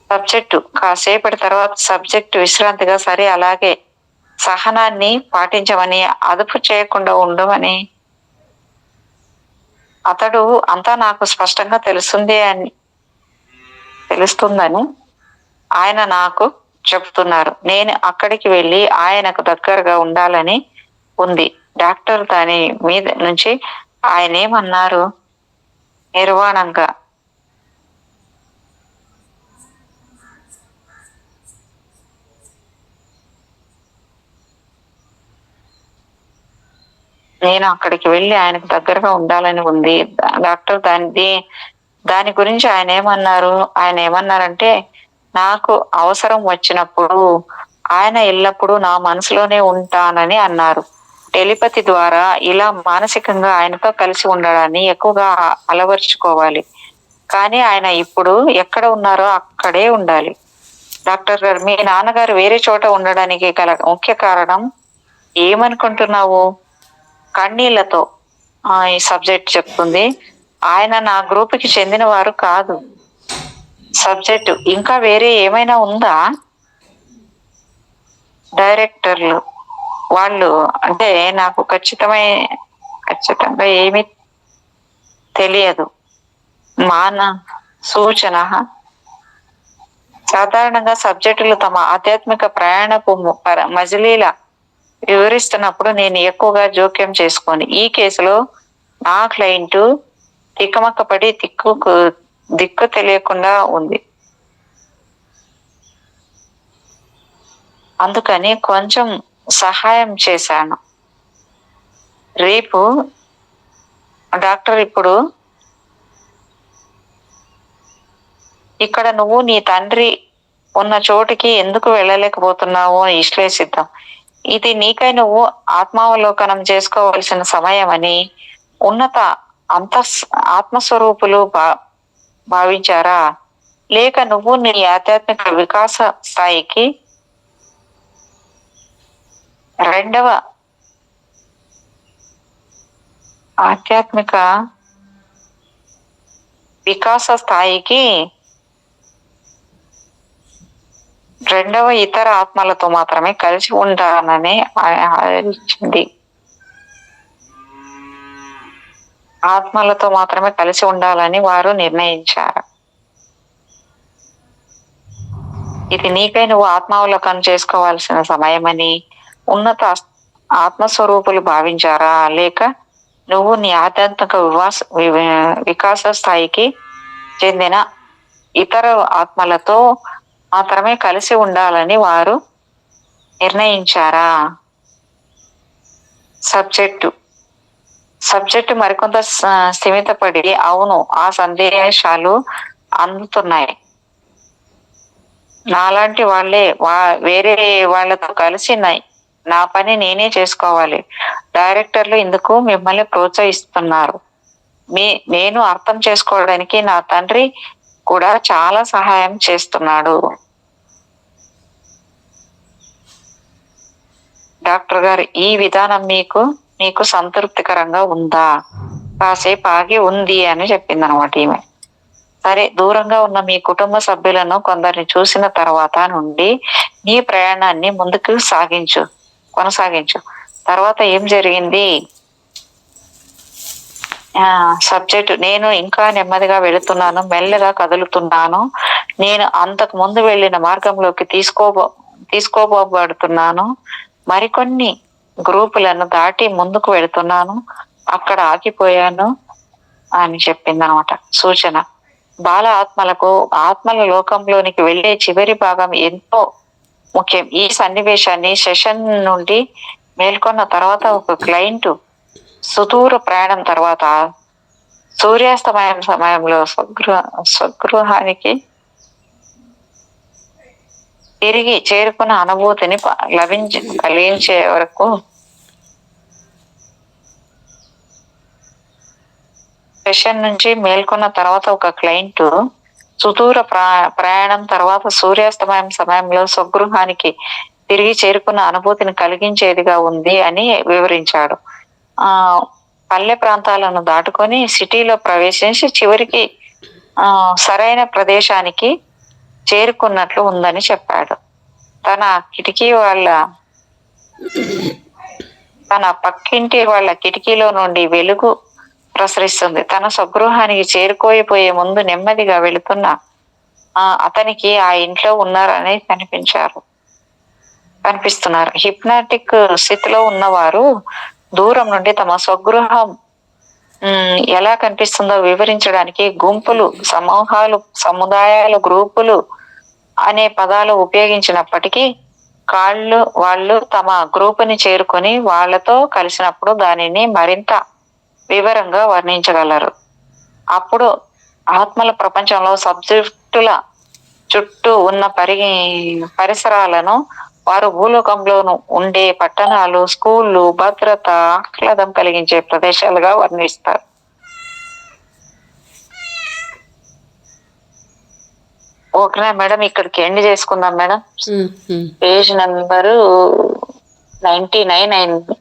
సబ్జెక్టు కాసేపటి తర్వాత సబ్జెక్టు విశ్రాంతిగా, సరే అలాగే, సహనాన్ని పాటించమని, అదుపు చేయకుండా ఉండమని, అతడు అంతా నాకు స్పష్టంగా తెలుస్తుందని ఆయన నాకు చెప్తున్నారు. నేను అక్కడికి వెళ్ళి ఆయనకు దగ్గరగా ఉండాలని ఉంది. డాక్టర్ దాని మీద నుంచి ఆయనేమన్నారు? నిర్వాణంగా, నేను అక్కడికి వెళ్ళి ఆయనకు దగ్గరగా ఉండాలని ఉంది. డాక్టర్ దాని గురించి ఆయన ఏమన్నారంటే, నాకు అవసరం వచ్చినప్పుడు ఆయన ఎల్లప్పుడూ నా మనసులోనే ఉంటానని అన్నారు. టెలిపతి ద్వారా ఇలా మానసికంగా ఆయనతో కలిసి ఉండడాన్ని ఎక్కువగా అలవర్చుకోవాలి. కానీ ఆయన ఇప్పుడు ఎక్కడ ఉన్నారో అక్కడే ఉండాలి. డాక్టర్ గారు, మీ నాన్నగారు వేరే చోట ఉండడానికి గల ముఖ్య కారణం ఏమనుకుంటున్నావు? కన్నీళ్లతో ఈ సబ్జెక్ట్ చెప్తుంది. ఆయన నా గ్రూపుకి చెందిన వారు కాదు. సబ్జెక్టు, ఇంకా వేరే ఏమైనా ఉందా? డైరెక్టర్లు వాళ్ళు అంటే నాకు ఖచ్చితంగా ఏమీ తెలియదు. సూచన. సాధారణంగా సబ్జెక్టులు తమ ఆధ్యాత్మిక ప్రయాణపు మజిలీల వివరిస్తున్నప్పుడు నేను ఎక్కువగా జోక్యం చేసుకోను. ఈ కేసులో నా క్లయింట్ తికమకపడి దిక్కు తెలియకుండా ఉంది. అందుకని కొంచెం సహాయం చేశాను. రేపు డాక్టర్ ఇప్పుడు ఇక్కడ నువ్వు నీ తండ్రి ఉన్న చోటికి ఎందుకు వెళ్ళలేకపోతున్నావు అని విశ్లేషిద్దాం. ఇది నీకై నువ్వు ఆత్మావలోకనం చేసుకోవలసిన సమయం అని ఉన్నత అంత ఆత్మస్వరూపులు భావించారా? లేక నువ్వు నీ ఆధ్యాత్మిక వికాస స్థాయికి రెండవ ఆధ్యాత్మిక వికాస స్థాయికి రెండవ ఇతర ఆత్మలతో మాత్రమే కలిసి ఉండాలని ఆలోచించింది. ఆత్మలతో మాత్రమే కలిసి ఉండాలని వారు నిర్ణయించారు. ఇది నీకై నువ్వు ఆత్మావలోకనం చేసుకోవాల్సిన సమయమని ఉన్నత ఆత్మస్వరూపులు భావించారా? లేక నువ్వు నీ ఆధ్యాత్మిక వికాస స్థాయికి చెందిన ఇతర ఆత్మలతో మాత్రమే కలిసి ఉండాలని వారు నిర్ణయించారా? సబ్జెక్టు మరికొంత స్థిమితపడి అవును, ఆ సందేశాలు అందుతున్నాయి. నాలాంటి వాళ్ళే వేరే వాళ్ళతో కలిసి నా పని నేనే చేసుకోవాలి. డైరెక్టర్లు ఇందుకు మిమ్మల్ని ప్రోత్సహిస్తున్నారు. నేను అర్థం చేసుకోవడానికి నా తండ్రి కూడా చాలా సహాయం చేస్తున్నాడు. డాక్టర్ గారు, ఈ విధానం మీకు సంతృప్తికరంగా ఉందా? కాసేపు ఆగి ఉంది అని చెప్పింది అనమాట ఈమె. సరే, దూరంగా ఉన్న మీ కుటుంబ సభ్యులను కొందరిని చూసిన తర్వాత నుండి నీ ప్రయాణాన్ని ముందుకు కొనసాగించు. తర్వాత ఏం జరిగింది? సబ్జెక్టు, నేను ఇంకా నెమ్మదిగా వెళుతున్నాను, మెల్లగా కదులుతున్నాను. నేను అంతకు ముందు వెళ్ళిన మార్గంలోకి తీసుకోబడుతున్నాను. మరికొన్ని గ్రూపులను దాటి ముందుకు వెళుతున్నాను. అక్కడ ఆగిపోయాను అని చెప్పింది అనమాట సూచన. బాల ఆత్మల లోకంలోనికి వెళ్ళే చివరి భాగం ఎంతో ముఖ్యం. ఈ సన్నివేశాన్ని సెషన్ నుండి మేల్కొన్న తర్వాత ఒక క్లయింట్ సుదూర ప్రయాణం తర్వాత సూర్యాస్తమయం సమయంలో స్వగృహానికి తిరిగి చేరుకున్న అనుభూతిని కలిగించే వరకు సెషన్ నుంచి మేల్కొన్న తర్వాత ఒక క్లయింట్ సుదూర ప్రయాణం తర్వాత సూర్యాస్తమయం సమయంలో స్వగృహానికి తిరిగి చేరుకున్న అనుభూతిని కలిగించేదిగా ఉంది అని వివరించాడు. పల్లె ప్రాంతాలను దాటుకొని సిటీలో ప్రవేశించి చివరికి సరైన ప్రదేశానికి చేరుకున్నట్లు ఉందని చెప్పాడు. తన పక్కింటి వాళ్ళ కిటికీలో నుండి వెలుగు ప్రసరిస్తుంది. తన స్వగృహానికి చేరుకోపోయే ముందు నెమ్మదిగా వెళుతున్న అతనికి ఆ ఇంట్లో ఉన్నారని కనిపిస్తున్నారు. హిప్నాటిక్ స్థితిలో ఉన్నవారు దూరం నుండి తమ స్వగృహం ఎలా కనిపిస్తుందో వివరించడానికి గుంపులు, సమూహాలు, సముదాయాలు, గ్రూపులు అనే పదాలు ఉపయోగించినప్పటికీ వాళ్ళు తమ గ్రూపుని చేరుకొని వాళ్ళతో కలిసినప్పుడు దానిని మరింత వివరంగా వర్ణించగలరు. అప్పుడు ఆత్మల ప్రపంచంలో సబ్జెక్టుల చుట్టూ ఉన్న పరిసరాలను వారు భూలోకంలోను ఉండే పట్టణాలు, స్కూళ్ళు, భద్రత, ఆహ్లాదం కలిగించే ప్రదేశాలుగా వర్ణిస్తారు. ఓకేనా మేడం, ఇక్కడికి ఎండ్ చేసుకుందాం మేడం. పేజ్ నెంబరు 99 అయింది.